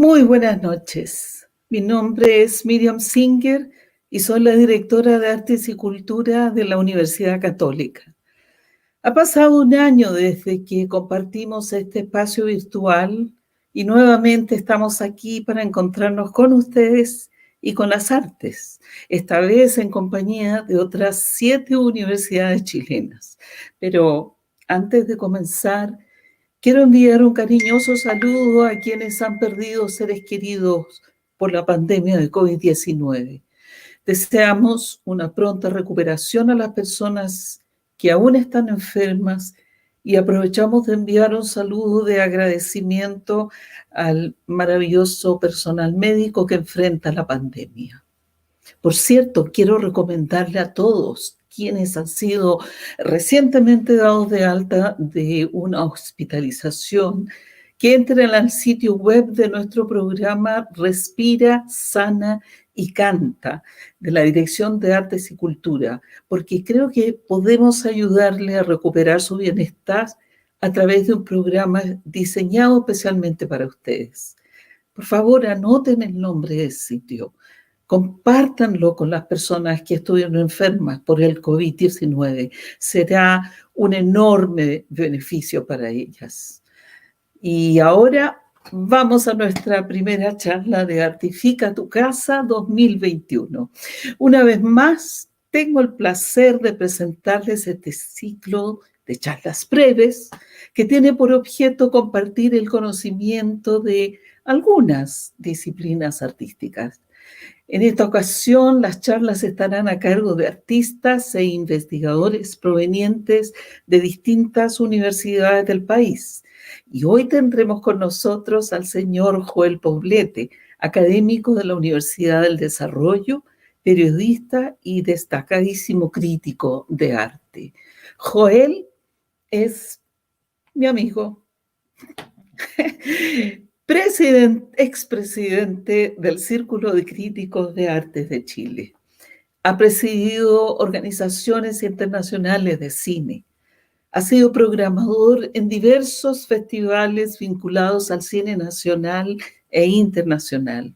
Muy buenas noches. Mi nombre es Miriam Singer y soy la directora de Artes y Cultura de la Universidad Católica. Ha pasado un año desde que compartimos este espacio virtual y nuevamente estamos aquí para encontrarnos con ustedes y con las artes, esta vez en compañía de otras 7 universidades chilenas. Pero antes de comenzar, quiero enviar un cariñoso saludo a quienes han perdido seres queridos por la pandemia de COVID-19. Deseamos una pronta recuperación a las personas que aún están enfermas y aprovechamos de enviar un saludo de agradecimiento al maravilloso personal médico que enfrenta la pandemia. Por cierto, quiero recomendarle a todos quienes han sido recientemente dados de alta de una hospitalización que entren al sitio web de nuestro programa Respira, Sana y Canta de la Dirección de Artes y Cultura, porque creo que podemos ayudarle a recuperar su bienestar a través de un programa diseñado especialmente para ustedes. Por favor, anoten el nombre del sitio. Compártanlo con las personas que estuvieron enfermas por el COVID-19. Será un enorme beneficio para ellas. Y ahora vamos a nuestra primera charla de Artifica tu Casa 2021. Una vez más, tengo el placer de presentarles este ciclo de charlas breves que tiene por objeto compartir el conocimiento de algunas disciplinas artísticas. En esta ocasión, las charlas estarán a cargo de artistas e investigadores provenientes de distintas universidades del país. Y hoy tendremos con nosotros al señor Joel Poblete, académico de la Universidad del Desarrollo, periodista y destacadísimo crítico de arte. Joel es mi amigo. Expresidente del Círculo de Críticos de Artes de Chile. Ha presidido organizaciones internacionales de cine. Ha sido programador en diversos festivales vinculados al cine nacional e internacional.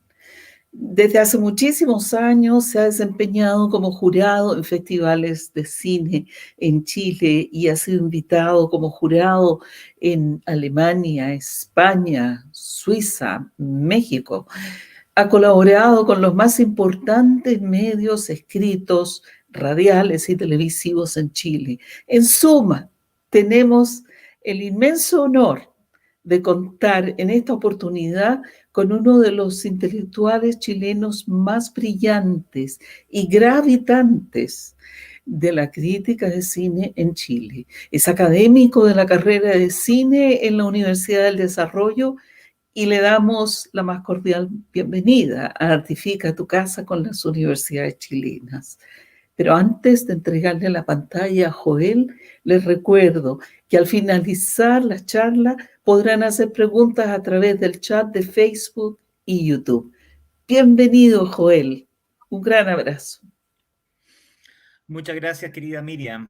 Desde hace muchísimos años se ha desempeñado como jurado en festivales de cine en Chile y ha sido invitado como jurado en Alemania, España, Suiza, México. Ha colaborado con los más importantes medios escritos, radiales y televisivos en Chile. En suma, tenemos el inmenso honor de contar en esta oportunidad con uno de los intelectuales chilenos más brillantes y gravitantes de la crítica de cine en Chile. Es académico de la carrera de cine en la Universidad del Desarrollo y le damos la más cordial bienvenida a Artifica tu Casa con las universidades chilenas. Pero antes de entregarle la pantalla a Joel, les recuerdo que al finalizar la charla podrán hacer preguntas a través del chat de Facebook y YouTube. Bienvenido, Joel. Un gran abrazo. Muchas gracias, querida Miriam.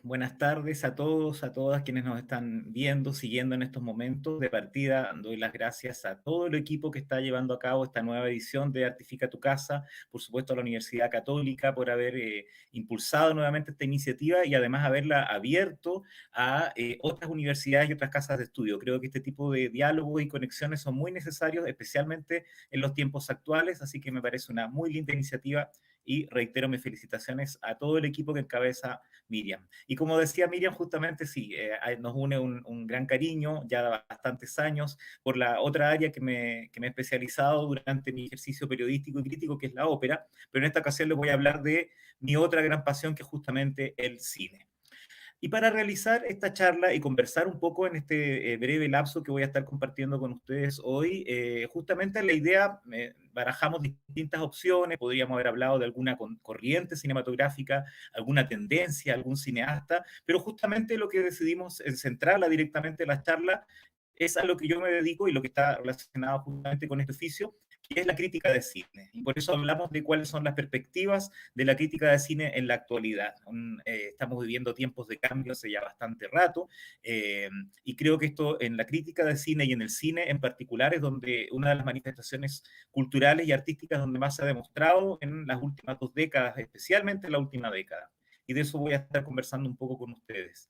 Buenas tardes a todos, a todas quienes nos están viendo, siguiendo en estos momentos. De partida, doy las gracias a todo el equipo que está llevando a cabo esta nueva edición de Artifica tu Casa, por supuesto a la Universidad Católica por haber impulsado nuevamente esta iniciativa y además haberla abierto a otras universidades y otras casas de estudio. Creo que este tipo de diálogos y conexiones son muy necesarios, especialmente en los tiempos actuales, así que me parece una muy linda iniciativa y reitero mis felicitaciones a todo el equipo que encabeza Miriam. Y como decía Miriam, justamente sí, nos une un gran cariño, ya de bastantes años, por la otra área que me he especializado durante mi ejercicio periodístico y crítico, que es la ópera, pero en esta ocasión les voy a hablar de mi otra gran pasión, que es justamente el cine. Y para realizar esta charla y conversar un poco en este breve lapso que voy a estar compartiendo con ustedes hoy, justamente la idea, barajamos distintas opciones, podríamos haber hablado de alguna corriente cinematográfica, alguna tendencia, algún cineasta, pero justamente lo que decidimos en centrarla directamente en la charla es a lo que yo me dedico y lo que está relacionado justamente con este oficio, que es la crítica de cine. Y por eso hablamos de cuáles son las perspectivas de la crítica de cine en la actualidad. Estamos viviendo tiempos de cambio hace ya bastante rato, y creo que esto en la crítica de cine y en el cine en particular es donde una de las manifestaciones culturales y artísticas donde más se ha demostrado en las últimas 2 décadas, especialmente en la última década. Y de eso voy a estar conversando un poco con ustedes.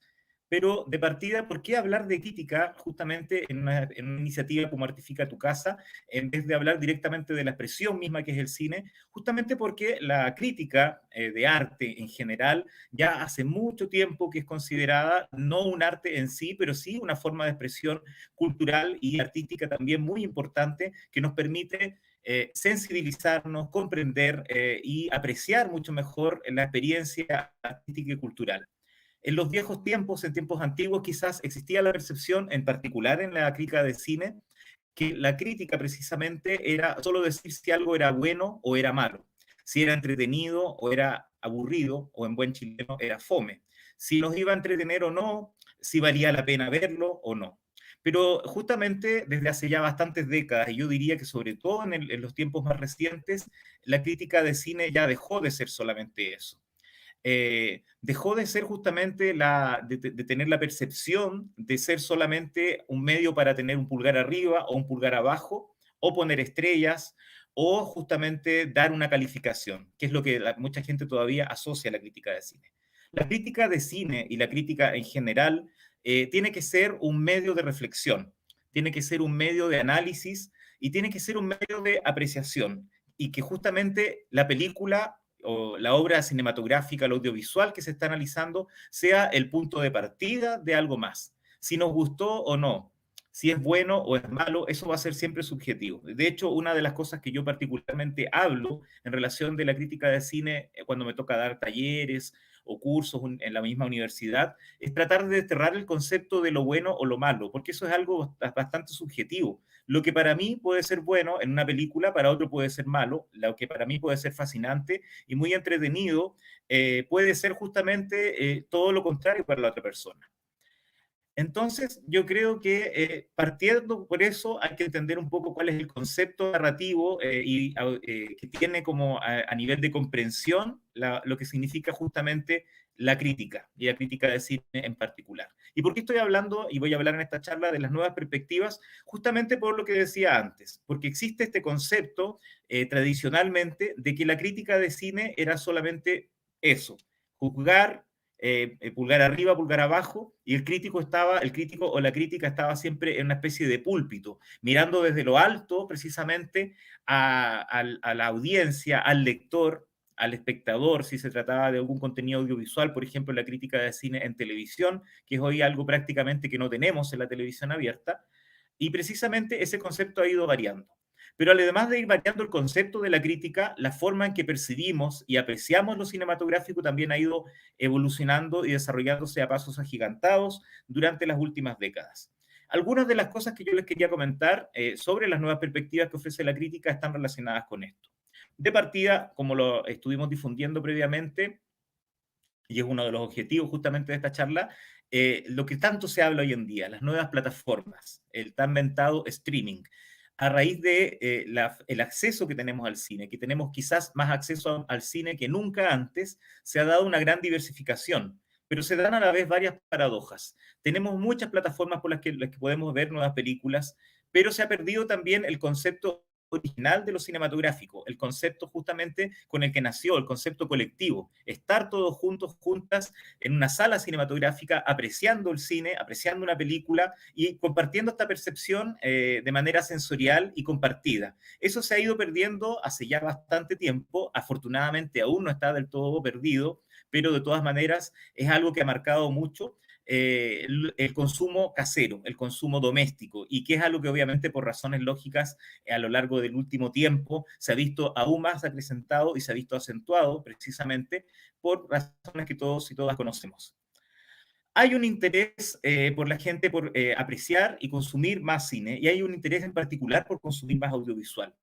Pero de partida, ¿por qué hablar de crítica justamente en una iniciativa como Artifica tu Casa, en vez de hablar directamente de la expresión misma que es el cine? Justamente porque la crítica de arte en general ya hace mucho tiempo que es considerada no un arte en sí, pero sí una forma de expresión cultural y artística también muy importante que nos permite sensibilizarnos, comprender y apreciar mucho mejor la experiencia artística y cultural. En los viejos tiempos, en tiempos antiguos, quizás existía la percepción, en particular en la crítica de cine, que la crítica precisamente era solo decir si algo era bueno o era malo, si era entretenido o era aburrido, o en buen chileno era fome, si nos iba a entretener o no, si valía la pena verlo o no. Pero justamente desde hace ya bastantes décadas, y yo diría que sobre todo en los tiempos más recientes, la crítica de cine ya dejó de ser solamente eso. Dejó de ser justamente de tener la percepción de ser solamente un medio para tener un pulgar arriba o un pulgar abajo, o poner estrellas, o justamente dar una calificación, que es lo que mucha gente todavía asocia a la crítica de cine. La crítica de cine y la crítica en general tiene que ser un medio de reflexión, tiene que ser un medio de análisis y tiene que ser un medio de apreciación, y que justamente la película o la obra cinematográfica, el audiovisual que se está analizando, sea el punto de partida de algo más. Si nos gustó o no, si es bueno o es malo, eso va a ser siempre subjetivo. De hecho, una de las cosas que yo particularmente hablo en relación de la crítica de cine cuando me toca dar talleres o cursos en la misma universidad, es tratar de desterrar el concepto de lo bueno o lo malo, porque eso es algo bastante subjetivo. Lo que para mí puede ser bueno en una película, para otro puede ser malo. Lo que para mí puede ser fascinante y muy entretenido, puede ser justamente todo lo contrario para la otra persona. Entonces, yo creo que partiendo por eso hay que entender un poco cuál es el concepto narrativo que tiene como a nivel de comprensión lo que significa justamente la crítica, y la crítica de cine en particular. ¿Y por qué estoy hablando, y voy a hablar en esta charla, de las nuevas perspectivas? Justamente por lo que decía antes, porque existe este concepto tradicionalmente de que la crítica de cine era solamente eso, juzgar, pulgar arriba, pulgar abajo, y el crítico o la crítica estaba siempre en una especie de púlpito, mirando desde lo alto precisamente a la audiencia, al lector, al espectador, si se trataba de algún contenido audiovisual, por ejemplo, la crítica de cine en televisión, que es hoy algo prácticamente que no tenemos en la televisión abierta, y precisamente ese concepto ha ido variando. Pero además de ir variando el concepto de la crítica, la forma en que percibimos y apreciamos lo cinematográfico también ha ido evolucionando y desarrollándose a pasos agigantados durante las últimas décadas. Algunas de las cosas que yo les quería comentar sobre las nuevas perspectivas que ofrece la crítica están relacionadas con esto. De partida, como lo estuvimos difundiendo previamente, y es uno de los objetivos justamente de esta charla, lo que tanto se habla hoy en día, las nuevas plataformas, el tan mentado streaming, a raíz de el acceso que tenemos al cine, que tenemos quizás más acceso al cine que nunca antes, se ha dado una gran diversificación, pero se dan a la vez varias paradojas. Tenemos muchas plataformas por las que podemos ver nuevas películas, pero se ha perdido también el concepto original de lo cinematográfico, el concepto justamente con el que nació, el concepto colectivo, estar todos juntos, juntas, en una sala cinematográfica, apreciando el cine, apreciando una película y compartiendo esta percepción de manera sensorial y compartida. Eso se ha ido perdiendo hace ya bastante tiempo, afortunadamente aún no está del todo perdido, pero de todas maneras es algo que ha marcado mucho el consumo casero, el consumo doméstico, y que es algo que obviamente por razones lógicas a lo largo del último tiempo se ha visto aún más acrecentado y se ha visto acentuado precisamente por razones que todos y todas conocemos. Hay un interés por la gente por apreciar y consumir más cine, y hay un interés en particular por consumir más audiovisual.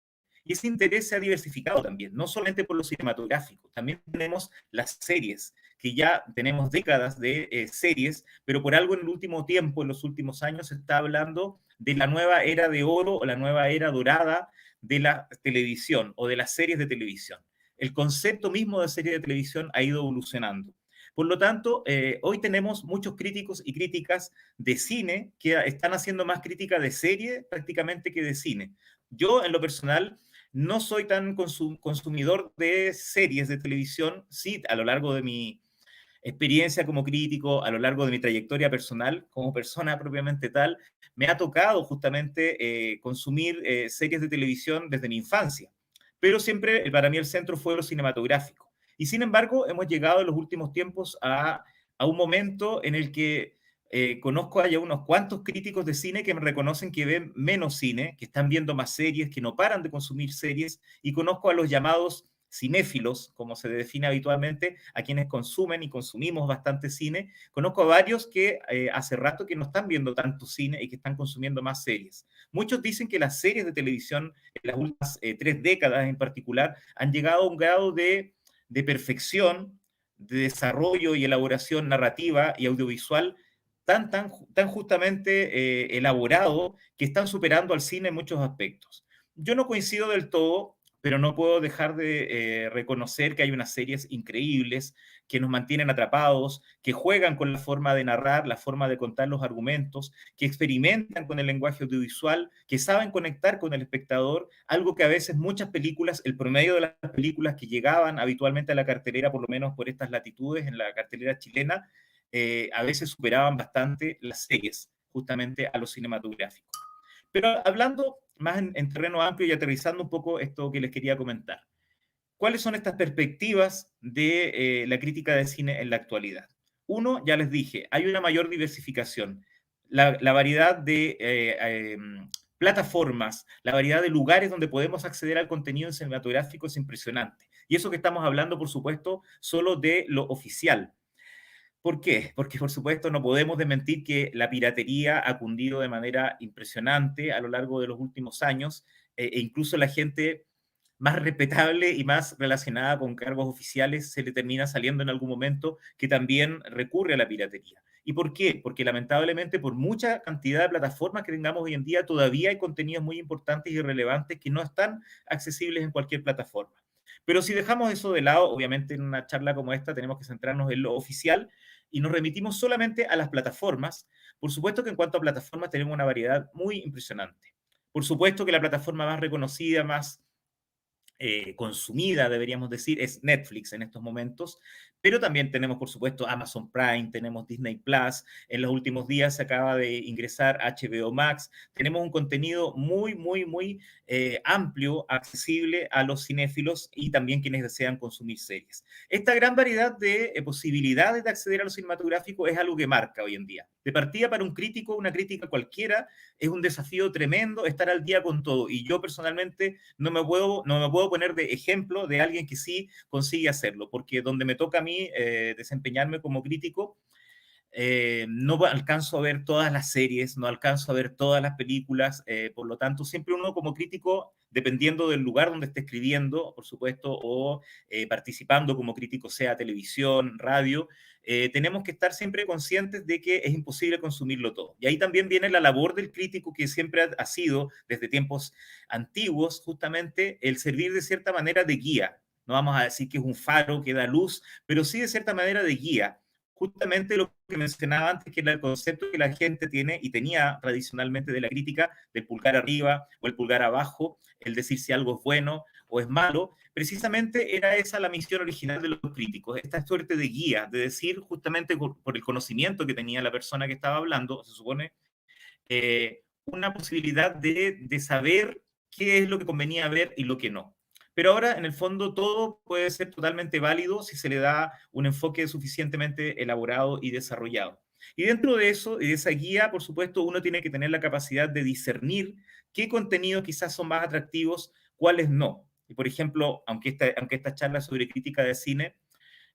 Y ese interés se ha diversificado también, no solamente por lo cinematográfico, también tenemos las series, que ya tenemos décadas de series, pero por algo en el último tiempo, en los últimos años, se está hablando de la nueva era de oro o la nueva era dorada de la televisión o de las series de televisión. El concepto mismo de serie de televisión ha ido evolucionando. Por lo tanto, hoy tenemos muchos críticos y críticas de cine que están haciendo más crítica de serie prácticamente que de cine. Yo, en lo personal, no soy tan consumidor de series de televisión. Sí, a lo largo de mi experiencia como crítico, a lo largo de mi trayectoria personal, como persona propiamente tal, me ha tocado justamente consumir series de televisión desde mi infancia. Pero siempre para mí el centro fue lo cinematográfico. Y sin embargo, hemos llegado en los últimos tiempos a un momento en el que conozco a ya unos cuantos críticos de cine que me reconocen que ven menos cine, que están viendo más series, que no paran de consumir series, y conozco a los llamados cinéfilos, como se define habitualmente, a quienes consumen y consumimos bastante cine. Conozco a varios que hace rato que no están viendo tanto cine y que están consumiendo más series. Muchos dicen que las series de televisión en las últimas 3 décadas en particular han llegado a un grado de perfección, de desarrollo y elaboración narrativa y audiovisual tan justamente elaborado que están superando al cine en muchos aspectos. Yo no coincido del todo, pero no puedo dejar de reconocer que hay unas series increíbles que nos mantienen atrapados, que juegan con la forma de narrar, la forma de contar los argumentos, que experimentan con el lenguaje audiovisual, que saben conectar con el espectador, algo que a veces muchas películas, el promedio de las películas que llegaban habitualmente a la cartelera, por lo menos por estas latitudes en la cartelera chilena, a veces superaban bastante las series, justamente a lo cinematográfico. Pero hablando más en terreno amplio y aterrizando un poco esto que les quería comentar, ¿cuáles son estas perspectivas de la crítica de cine en la actualidad? Uno, ya les dije, hay una mayor diversificación. La variedad de plataformas, la variedad de lugares donde podemos acceder al contenido cinematográfico es impresionante. Y eso que estamos hablando, por supuesto, solo de lo oficial. ¿Por qué? Porque, por supuesto, no podemos desmentir que la piratería ha cundido de manera impresionante a lo largo de los últimos años, e incluso la gente más respetable y más relacionada con cargos oficiales se le termina saliendo en algún momento que también recurre a la piratería. ¿Y por qué? Porque lamentablemente por mucha cantidad de plataformas que tengamos hoy en día, todavía hay contenidos muy importantes y relevantes que no están accesibles en cualquier plataforma. Pero si dejamos eso de lado, obviamente en una charla como esta tenemos que centrarnos en lo oficial y nos remitimos solamente a las plataformas. Por supuesto que en cuanto a plataformas tenemos una variedad muy impresionante. Por supuesto que la plataforma más reconocida, más consumida, deberíamos decir, es Netflix en estos momentos, pero también tenemos, por supuesto, Amazon Prime, tenemos Disney Plus, en los últimos días se acaba de ingresar HBO Max, tenemos un contenido muy amplio, accesible a los cinéfilos y también quienes desean consumir series. Esta gran variedad de posibilidades de acceder a lo cinematográfico es algo que marca hoy en día. De partida para un crítico, una crítica cualquiera, es un desafío tremendo estar al día con todo, y yo personalmente no me puedo poner de ejemplo de alguien que sí consigue hacerlo, porque donde me toca a mí desempeñarme como crítico, no alcanzo a ver todas las series, no alcanzo a ver todas las películas, por lo tanto, siempre uno como crítico, dependiendo del lugar donde esté escribiendo, por supuesto, o participando como crítico, sea televisión, radio, tenemos que estar siempre conscientes de que es imposible consumirlo todo. Y ahí también viene la labor del crítico, que siempre ha sido, desde tiempos antiguos, justamente el servir de cierta manera de guía. No vamos a decir que es un faro que da luz, pero sí de cierta manera de guía, justamente lo que mencionaba antes, que era el concepto que la gente tiene y tenía tradicionalmente de la crítica, del pulgar arriba o el pulgar abajo, el decir si algo es bueno o es malo. Precisamente era esa la misión original de los críticos, esta suerte de guía, de decir justamente por el conocimiento que tenía la persona que estaba hablando, se supone, una posibilidad de saber qué es lo que convenía ver y lo que no. Pero ahora, en el fondo, todo puede ser totalmente válido si se le da un enfoque suficientemente elaborado y desarrollado. Y dentro de eso, y de esa guía, por supuesto, uno tiene que tener la capacidad de discernir qué contenidos quizás son más atractivos, cuáles no. Y por ejemplo, aunque esta charla es sobre crítica de cine,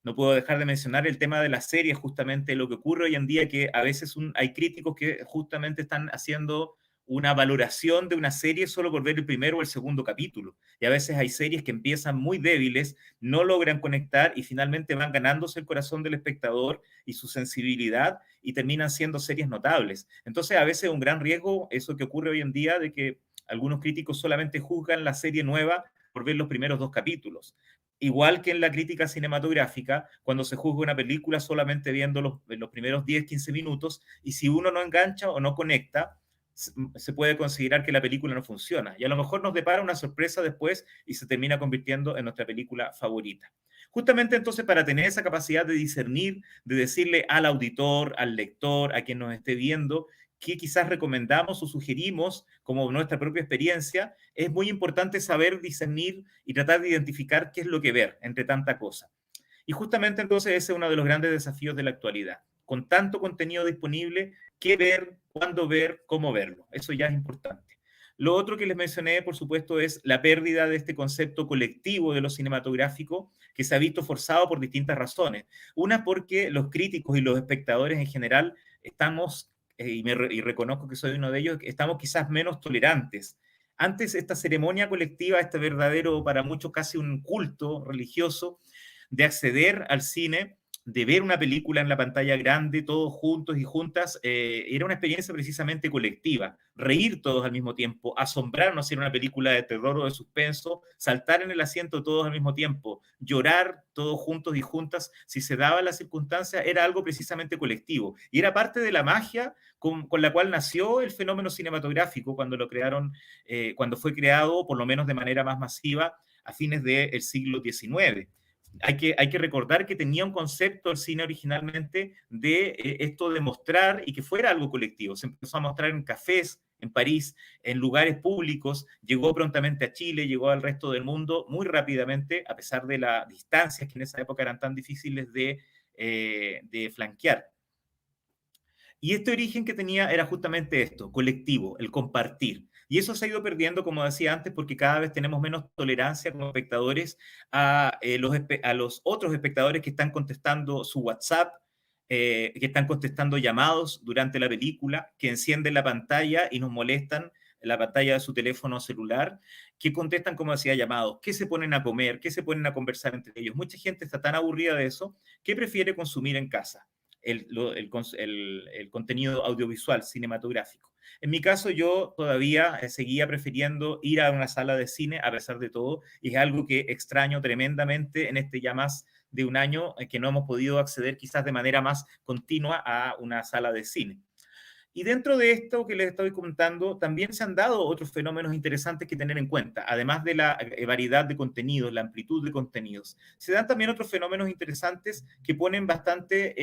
no puedo dejar de mencionar el tema de las series, justamente lo que ocurre hoy en día, que a veces hay críticos que justamente están haciendo una valoración de una serie solo por ver el primero o el segundo capítulo. Y a veces hay series que empiezan muy débiles, no logran conectar y finalmente van ganándose el corazón del espectador y su sensibilidad y terminan siendo series notables. Entonces, a veces es un gran riesgo eso que ocurre hoy en día de que algunos críticos solamente juzgan la serie nueva por ver los primeros 2 capítulos. Igual que en la crítica cinematográfica, cuando se juzga una película solamente viendo los primeros 10, 15 minutos, y si uno no engancha o no conecta, se puede considerar que la película no funciona. Y a lo mejor nos depara una sorpresa después y se termina convirtiendo en nuestra película favorita. Justamente entonces para tener esa capacidad de discernir, de decirle al auditor, al lector, a quien nos esté viendo, que quizás recomendamos o sugerimos como nuestra propia experiencia, es muy importante saber discernir y tratar de identificar qué es lo que ver entre tanta cosa. Y justamente entonces ese es uno de los grandes desafíos de la actualidad. Con tanto contenido disponible, qué ver, cuándo ver, cómo verlo. Eso ya es importante. Lo otro que les mencioné, por supuesto, es la pérdida de este concepto colectivo de lo cinematográfico que se ha visto forzado por distintas razones. Una porque los críticos y los espectadores en general estamos, y reconozco que soy uno de ellos, estamos quizás menos tolerantes. Antes esta ceremonia colectiva, este verdadero, para muchos casi un culto religioso, de acceder al cine, de ver una película en la pantalla grande, todos juntos y juntas, era una experiencia precisamente colectiva. Reír todos al mismo tiempo, asombrarnos si era una película de terror o de suspenso, saltar en el asiento todos al mismo tiempo, llorar todos juntos y juntas, si se daba la circunstancia, era algo precisamente colectivo. Y era parte de la magia con la cual nació el fenómeno cinematográfico cuando lo crearon, cuando fue creado, por lo menos de manera más masiva, a fines del siglo XIX. Hay que recordar que tenía un concepto el cine originalmente de esto de mostrar y que fuera algo colectivo. Se empezó a mostrar en cafés, en París, en lugares públicos, llegó prontamente a Chile, llegó al resto del mundo muy rápidamente, a pesar de las distancias que en esa época eran tan difíciles de flanquear. Y este origen que tenía era justamente esto, colectivo, el compartir. Y eso se ha ido perdiendo, como decía antes, porque cada vez tenemos menos tolerancia como espectadores a los otros espectadores que están contestando su WhatsApp, que están contestando llamados durante la película, que encienden la pantalla y nos molestan la pantalla de su teléfono celular, que contestan, como decía, llamados, que se ponen a comer, que se ponen a conversar entre ellos. Mucha gente está tan aburrida de eso que prefiere consumir en casa el contenido audiovisual, cinematográfico. En mi caso, yo todavía seguía prefiriendo ir a una sala de cine a pesar de todo, y es algo que extraño tremendamente en este ya más de un año que no hemos podido acceder quizás de manera más continua a una sala de cine. Y dentro de esto que les estoy contando, también se han dado otros fenómenos interesantes que tener en cuenta, además de la variedad de contenidos, la amplitud de contenidos. Se dan también otros fenómenos interesantes que ponen bastantes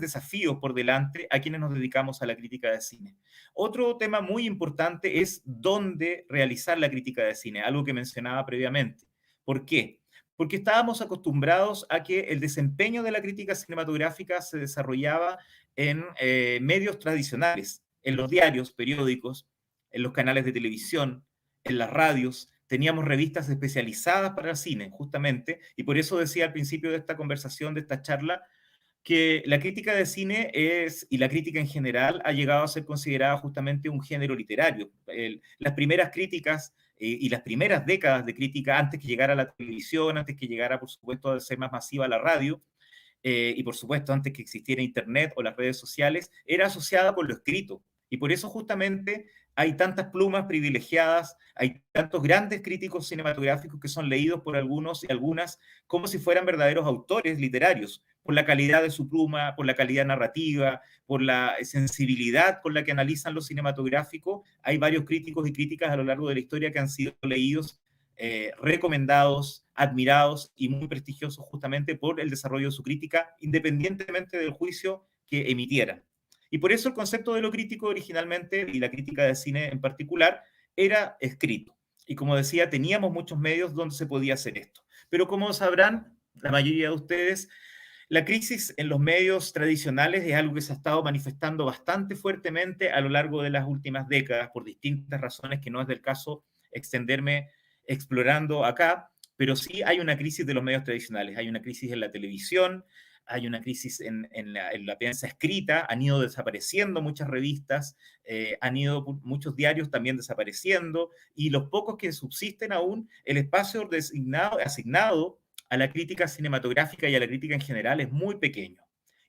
desafíos por delante a quienes nos dedicamos a la crítica de cine. Otro tema muy importante es dónde realizar la crítica de cine, algo que mencionaba previamente. ¿Por qué? Porque estábamos acostumbrados a que el desempeño de la crítica cinematográfica se desarrollaba en medios tradicionales, en los diarios, periódicos, en los canales de televisión, en las radios. Teníamos revistas especializadas para el cine, justamente, y por eso decía al principio de esta conversación, de esta charla, que la crítica de cine y la crítica en general ha llegado a ser considerada justamente un género literario. Las primeras críticas y las primeras décadas de crítica, antes que llegara la televisión, antes que llegara, por supuesto, a ser más masiva la radio, y por supuesto antes que existiera Internet o las redes sociales, era asociada con lo escrito. Y por eso justamente hay tantas plumas privilegiadas, hay tantos grandes críticos cinematográficos que son leídos por algunos y algunas como si fueran verdaderos autores literarios, por la calidad de su pluma, por la calidad narrativa, por la sensibilidad con la que analizan lo cinematográfico. Hay varios críticos y críticas a lo largo de la historia que han sido leídos, recomendados, admirados y muy prestigiosos justamente por el desarrollo de su crítica, independientemente del juicio que emitieran. Y por eso el concepto de lo crítico originalmente, y la crítica de cine en particular, era escrito. Y como decía, teníamos muchos medios donde se podía hacer esto. Pero como sabrán, la mayoría de ustedes, la crisis en los medios tradicionales es algo que se ha estado manifestando bastante fuertemente a lo largo de las últimas décadas por distintas razones que no es del caso extenderme explorando acá, pero sí hay una crisis de los medios tradicionales. Hay una crisis en la televisión, hay una crisis en la prensa escrita, han ido desapareciendo muchas revistas, han ido muchos diarios también desapareciendo, y los pocos que subsisten aún, el espacio asignado a la crítica cinematográfica y a la crítica en general es muy pequeño.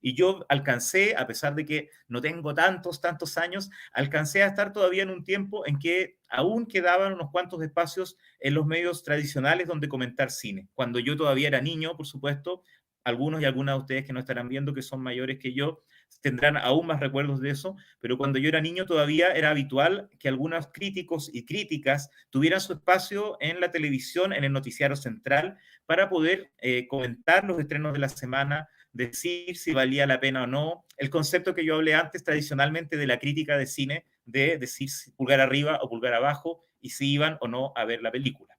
Y yo alcancé, a pesar de que no tengo tantos años, alcancé a estar todavía en un tiempo en que aún quedaban unos cuantos espacios en los medios tradicionales donde comentar cine. Cuando yo todavía era niño, por supuesto, algunos y algunas de ustedes que no estarán viendo, que son mayores que yo, tendrán aún más recuerdos de eso, pero cuando yo era niño todavía era habitual que algunos críticos y críticas tuvieran su espacio en la televisión, en el noticiario central, para poder comentar los estrenos de la semana, decir si valía la pena o no. El concepto que yo hablé antes tradicionalmente de la crítica de cine, de decir si pulgar arriba o pulgar abajo y si iban o no a ver la película.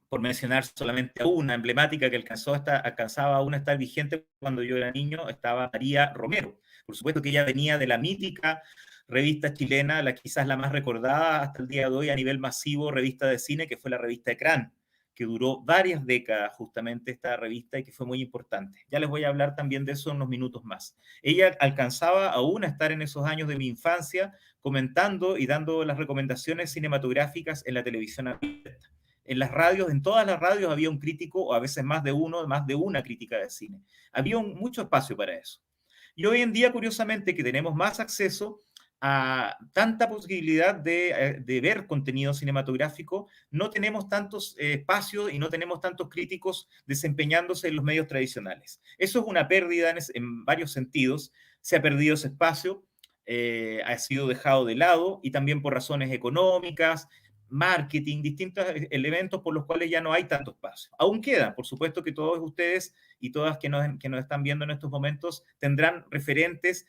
Por mencionar solamente a una emblemática que alcanzaba aún a estar vigente cuando yo era niño, estaba María Romero. Por supuesto que ella venía de la mítica revista chilena, quizás la más recordada hasta el día de hoy a nivel masivo, revista de cine, que fue la revista Ecrán, que duró varias décadas justamente esta revista y que fue muy importante. Ya les voy a hablar también de eso en unos minutos más. Ella alcanzaba aún a estar en esos años de mi infancia comentando y dando las recomendaciones cinematográficas en la televisión abierta. En las radios, en todas las radios había un crítico, o a veces más de uno, más de una crítica de cine. Había mucho espacio para eso. Y hoy en día, curiosamente, que tenemos más acceso a tanta posibilidad de ver contenido cinematográfico, no tenemos tantos espacios y no tenemos tantos críticos desempeñándose en los medios tradicionales. Eso es una pérdida en varios sentidos. Se ha perdido ese espacio, ha sido dejado de lado y también por razones económicas, marketing, distintos elementos por los cuales ya no hay tanto espacio. Aún quedan, por supuesto que todos ustedes y todas que nos están viendo en estos momentos tendrán referentes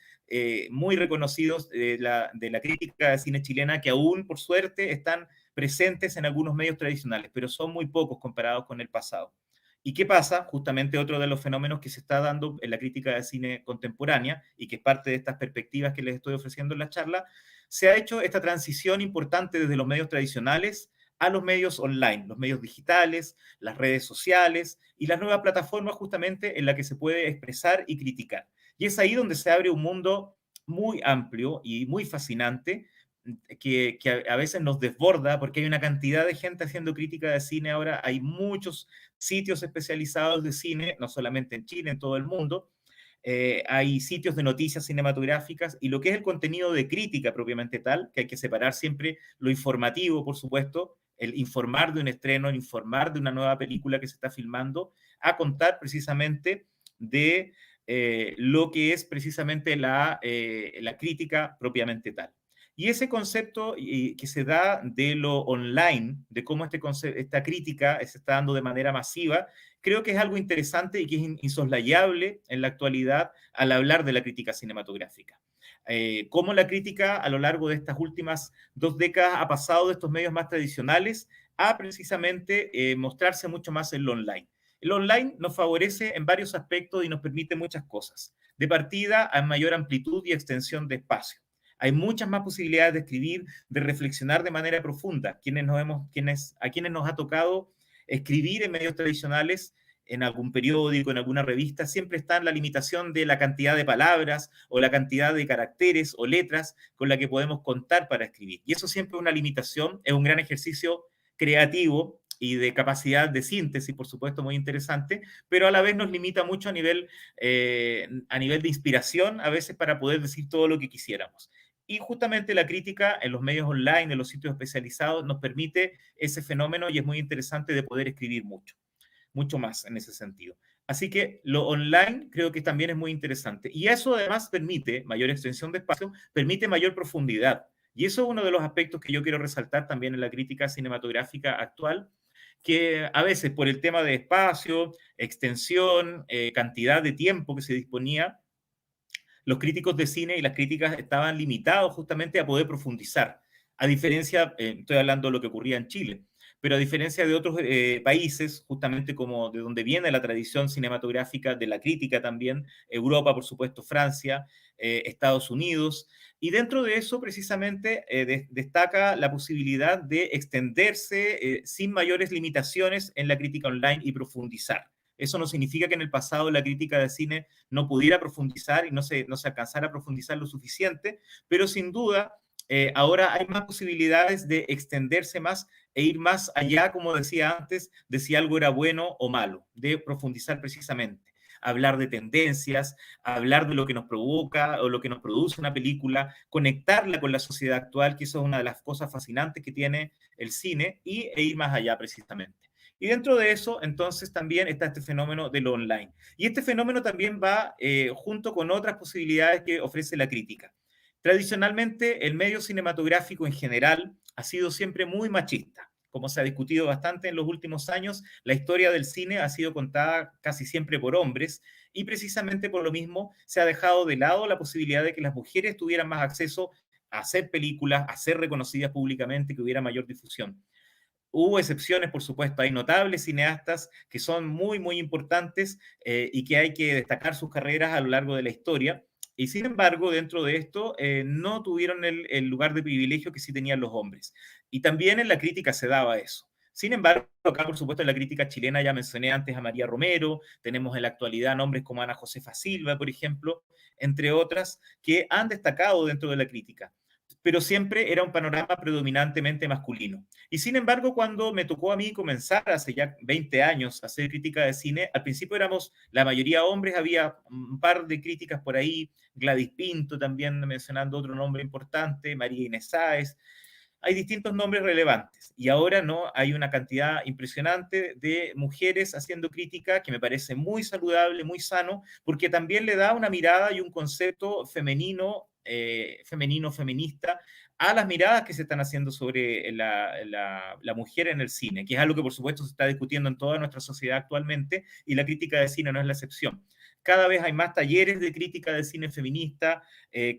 muy reconocidos de la crítica de cine chilena que aún, por suerte, están presentes en algunos medios tradicionales, pero son muy pocos comparados con el pasado. ¿Y qué pasa? Justamente otro de los fenómenos que se está dando en la crítica de cine contemporánea y que es parte de estas perspectivas que les estoy ofreciendo en la charla, se ha hecho esta transición importante desde los medios tradicionales a los medios online, los medios digitales, las redes sociales y las nuevas plataformas justamente en las que se puede expresar y criticar. Y es ahí donde se abre un mundo muy amplio y muy fascinante que a veces nos desborda porque hay una cantidad de gente haciendo crítica de cine ahora, hay muchos sitios especializados de cine, no solamente en Chile, en todo el mundo, hay sitios de noticias cinematográficas y lo que es el contenido de crítica propiamente tal, que hay que separar siempre lo informativo, por supuesto, el informar de un estreno, el informar de una nueva película que se está filmando, a contar precisamente de lo que es precisamente la crítica propiamente tal. Y ese concepto que se da de lo online, de cómo esta crítica se está dando de manera masiva, creo que es algo interesante y que es insoslayable en la actualidad al hablar de la crítica cinematográfica. Cómo la crítica a lo largo de estas últimas 2 décadas ha pasado de estos medios más tradicionales a precisamente mostrarse mucho más en lo online. El online nos favorece en varios aspectos y nos permite muchas cosas. De partida, a mayor amplitud y extensión de espacio. Hay muchas más posibilidades de escribir, de reflexionar de manera profunda. A quienes nos ha tocado escribir en medios tradicionales, en algún periódico, en alguna revista, siempre está en la limitación de la cantidad de palabras o la cantidad de caracteres o letras con la que podemos contar para escribir. Y eso siempre es una limitación, es un gran ejercicio creativo y de capacidad de síntesis, por supuesto, muy interesante, pero a la vez nos limita mucho a nivel de inspiración, a veces para poder decir todo lo que quisiéramos. Y justamente la crítica en los medios online, en los sitios especializados, nos permite ese fenómeno y es muy interesante de poder escribir mucho más en ese sentido. Así que lo online creo que también es muy interesante. Y eso además permite mayor extensión de espacio, permite mayor profundidad. Y eso es uno de los aspectos que yo quiero resaltar también en la crítica cinematográfica actual, que a veces por el tema de espacio, extensión, cantidad de tiempo que se disponía, los críticos de cine y las críticas estaban limitados justamente a poder profundizar. A diferencia, estoy hablando de lo que ocurría en Chile, pero a diferencia de otros países, justamente como de donde viene la tradición cinematográfica de la crítica también, Europa, por supuesto, Francia, Estados Unidos, y dentro de eso precisamente destaca la posibilidad de extenderse sin mayores limitaciones en la crítica online y profundizar. Eso no significa que en el pasado la crítica de cine no pudiera profundizar y no se alcanzara a profundizar lo suficiente, pero sin duda ahora hay más posibilidades de extenderse más e ir más allá, como decía antes, de si algo era bueno o malo, de profundizar precisamente, hablar de tendencias, hablar de lo que nos provoca o lo que nos produce una película, conectarla con la sociedad actual, que eso es una de las cosas fascinantes que tiene el cine, e ir más allá precisamente. Y dentro de eso, entonces, también está este fenómeno de lo online. Y este fenómeno también va junto con otras posibilidades que ofrece la crítica. Tradicionalmente, el medio cinematográfico en general ha sido siempre muy machista. Como se ha discutido bastante en los últimos años, la historia del cine ha sido contada casi siempre por hombres y precisamente por lo mismo se ha dejado de lado la posibilidad de que las mujeres tuvieran más acceso a hacer películas, a ser reconocidas públicamente, que hubiera mayor difusión. Hubo excepciones, por supuesto, hay notables cineastas que son muy, muy importantes y que hay que destacar sus carreras a lo largo de la historia. Y sin embargo, dentro de esto, no tuvieron el lugar de privilegio que sí tenían los hombres. Y también en la crítica se daba eso. Sin embargo, acá, por supuesto, en la crítica chilena ya mencioné antes a María Romero, tenemos en la actualidad nombres como Ana Josefa Silva, por ejemplo, entre otras, que han destacado dentro de la crítica, pero siempre era un panorama predominantemente masculino. Y sin embargo, cuando me tocó a mí comenzar hace ya 20 años a hacer crítica de cine, al principio éramos la mayoría hombres, había un par de críticas por ahí, Gladys Pinto también mencionando otro nombre importante, María Inés Sáez, hay distintos nombres relevantes y ahora no hay una cantidad impresionante de mujeres haciendo crítica que me parece muy saludable, muy sano, porque también le da una mirada y un concepto femenino, feminista a las miradas que se están haciendo sobre la mujer en el cine, que es algo que por supuesto se está discutiendo en toda nuestra sociedad actualmente y la crítica de cine no es la excepción. Cada vez hay más talleres de crítica de cine feminista,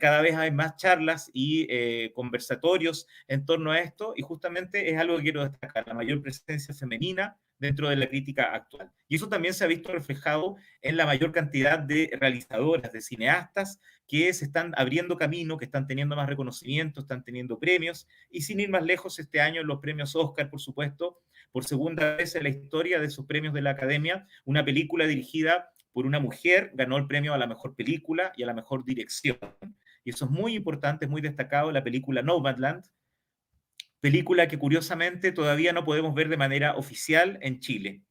cada vez hay más charlas y conversatorios en torno a esto, y justamente es algo que quiero destacar, la mayor presencia femenina dentro de la crítica actual. Y eso también se ha visto reflejado en la mayor cantidad de realizadoras, de cineastas que se están abriendo camino, que están teniendo más reconocimiento, están teniendo premios, y sin ir más lejos, este año los premios Oscar, por supuesto, por segunda vez en la historia de esos premios de la Academia, una película dirigida por una mujer ganó el premio a la mejor película y a la mejor dirección. Y eso es muy importante, es muy destacado, la película Nomadland, película que curiosamente todavía no podemos ver de manera oficial en Chile.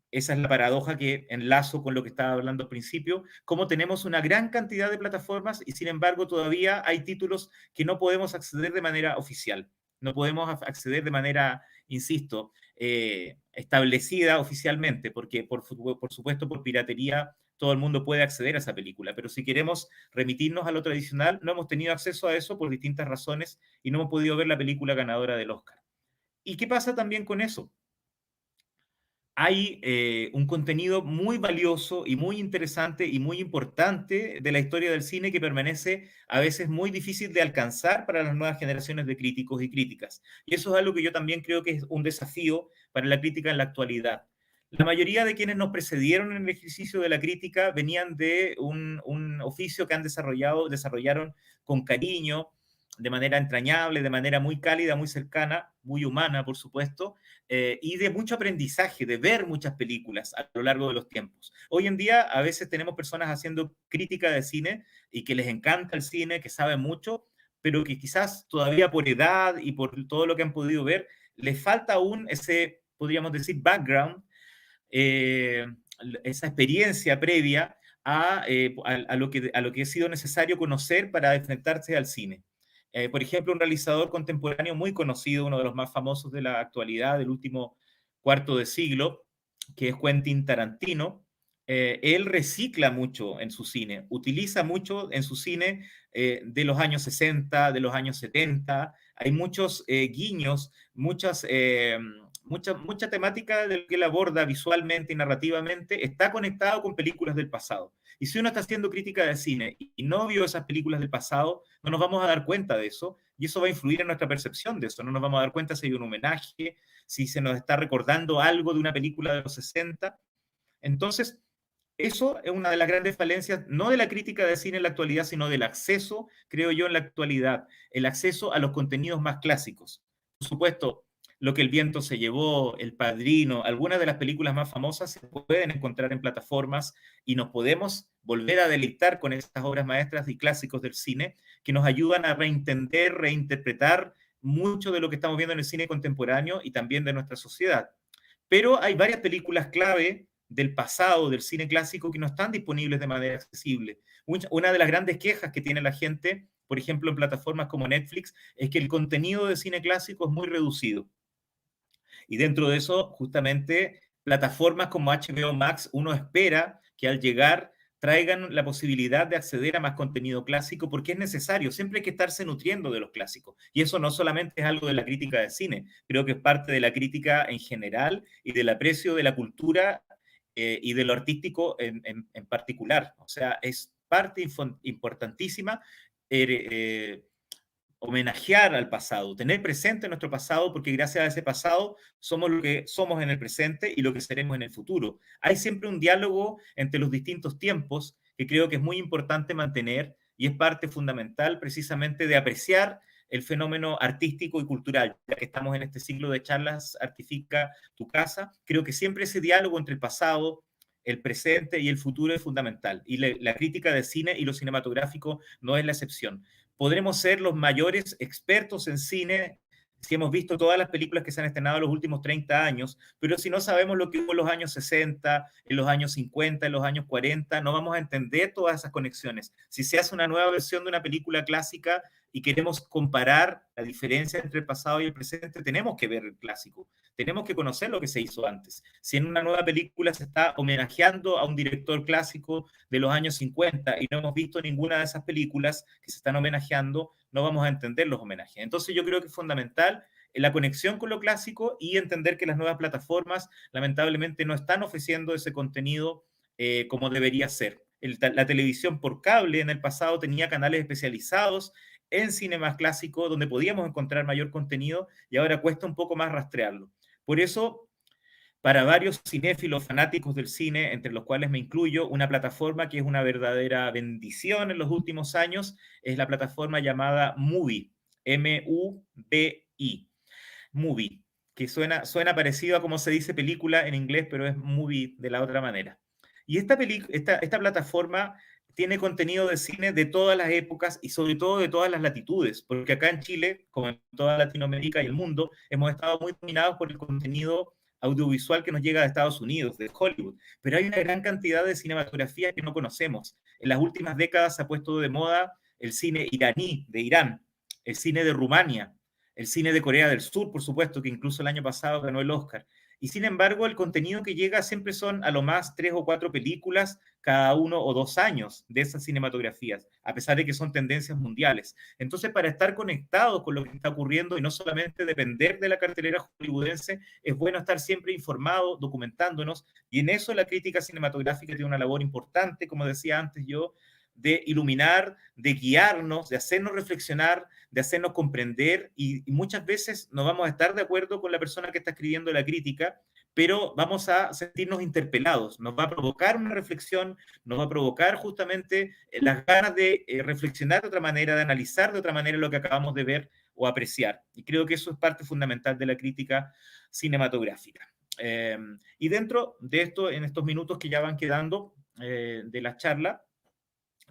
Esa es la paradoja que enlazo con lo que estaba hablando al principio, cómo tenemos una gran cantidad de plataformas y sin embargo todavía hay títulos que no podemos acceder de manera oficial. No podemos acceder de manera, insisto, establecida oficialmente, porque por supuesto por piratería todo el mundo puede acceder a esa película, pero si queremos remitirnos a lo tradicional, no hemos tenido acceso a eso por distintas razones y no hemos podido ver la película ganadora del Oscar. ¿Y qué pasa también con eso? Hay un contenido muy valioso y muy interesante y muy importante de la historia del cine que permanece a veces muy difícil de alcanzar para las nuevas generaciones de críticos y críticas. Y eso es algo que yo también creo que es un desafío para la crítica en la actualidad. La mayoría de quienes nos precedieron en el ejercicio de la crítica venían de un oficio que desarrollaron con cariño, de manera entrañable, de manera muy cálida, muy cercana, muy humana, por supuesto, y de mucho aprendizaje, de ver muchas películas a lo largo de los tiempos. Hoy en día a veces tenemos personas haciendo crítica de cine y que les encanta el cine, que saben mucho, pero que quizás todavía por edad y por todo lo que han podido ver, les falta aún ese, podríamos decir, background, eh, esa experiencia previa a lo que ha sido necesario conocer para enfrentarse al cine. Por ejemplo, un realizador contemporáneo muy conocido, uno de los más famosos de la actualidad, del último cuarto de siglo, que es Quentin Tarantino. Él recicla mucho en su cine, utiliza mucho en su cine de los años 60, de los años 70. Hay muchos guiños, mucha temática de lo que él aborda visualmente y narrativamente está conectado con películas del pasado. Y si uno está haciendo crítica de cine y no vio esas películas del pasado, no nos vamos a dar cuenta de eso y eso va a influir en nuestra percepción de eso. No nos vamos a dar cuenta si hay un homenaje, si se nos está recordando algo de una película de los 60. Entonces, eso es una de las grandes falencias, no de la crítica de cine en la actualidad, sino del acceso, creo yo, en la actualidad, el acceso a los contenidos más clásicos. Por supuesto, Lo que el viento se llevó, El Padrino, algunas de las películas más famosas se pueden encontrar en plataformas y nos podemos volver a deleitar con estas obras maestras y clásicos del cine que nos ayudan a reentender, reinterpretar mucho de lo que estamos viendo en el cine contemporáneo y también de nuestra sociedad. Pero hay varias películas clave del pasado, del cine clásico, que no están disponibles de manera accesible. Una de las grandes quejas que tiene la gente, por ejemplo, en plataformas como Netflix, es que el contenido de cine clásico es muy reducido. Y dentro de eso, justamente, plataformas como HBO Max, uno espera que al llegar traigan la posibilidad de acceder a más contenido clásico porque es necesario, siempre hay que estarse nutriendo de los clásicos. Y eso no solamente es algo de la crítica de cine, creo que es parte de la crítica en general y del aprecio de la cultura y de lo artístico en particular. O sea, es parte importantísima homenajear al pasado, tener presente nuestro pasado, porque gracias a ese pasado somos lo que somos en el presente y lo que seremos en el futuro. Hay siempre un diálogo entre los distintos tiempos que creo que es muy importante mantener y es parte fundamental precisamente de apreciar el fenómeno artístico y cultural, ya que estamos en este ciclo de charlas Artifica tu casa. Creo que siempre ese diálogo entre el pasado, el presente y el futuro es fundamental. Y la crítica de cine y lo cinematográfico no es la excepción. Podremos ser los mayores expertos en cine si hemos visto todas las películas que se han estrenado en los últimos 30 años, pero si no sabemos lo que hubo en los años 60, en los años 50, en los años 40, no vamos a entender todas esas conexiones. Si se hace una nueva versión de una película clásica y queremos comparar la diferencia entre el pasado y el presente, tenemos que ver el clásico, tenemos que conocer lo que se hizo antes. Si en una nueva película se está homenajeando a un director clásico de los años 50 y no hemos visto ninguna de esas películas que se están homenajeando, no vamos a entender los homenajes. Entonces yo creo que es fundamental la conexión con lo clásico y entender que las nuevas plataformas lamentablemente no están ofreciendo ese contenido como debería ser. La televisión por cable en el pasado tenía canales especializados en cine más clásico donde podíamos encontrar mayor contenido y ahora cuesta un poco más rastrearlo. Por eso, para varios cinéfilos fanáticos del cine, entre los cuales me incluyo, una plataforma que es una verdadera bendición en los últimos años es la plataforma llamada Mubi, M-U-B-I, Mubi, que suena parecido a como se dice película en inglés, pero es movie de la otra manera. Y esta plataforma tiene contenido de cine de todas las épocas y sobre todo de todas las latitudes, porque acá en Chile, como en toda Latinoamérica y el mundo, hemos estado muy dominados por el contenido audiovisual que nos llega de Estados Unidos, de Hollywood, pero hay una gran cantidad de cinematografía que no conocemos. En las últimas décadas se ha puesto de moda el cine iraní, de Irán, el cine de Rumania, el cine de Corea del Sur, por supuesto, que incluso el año pasado ganó el Oscar. Y sin embargo, el contenido que llega siempre son a lo más 3 o 4 películas cada 1 o 2 años de esas cinematografías, a pesar de que son tendencias mundiales. Entonces, para estar conectados con lo que está ocurriendo y no solamente depender de la cartelera hollywoodense, es bueno estar siempre informado, documentándonos, y en eso la crítica cinematográfica tiene una labor importante, como decía antes yo, de iluminar, de guiarnos, de hacernos reflexionar, de hacernos comprender y muchas veces no vamos a estar de acuerdo con la persona que está escribiendo la crítica, pero vamos a sentirnos interpelados, nos va a provocar una reflexión, nos va a provocar justamente las ganas de reflexionar de otra manera, de analizar de otra manera lo que acabamos de ver o apreciar. Y creo que eso es parte fundamental de la crítica cinematográfica. Y dentro de esto, en estos minutos que ya van quedando de la charla,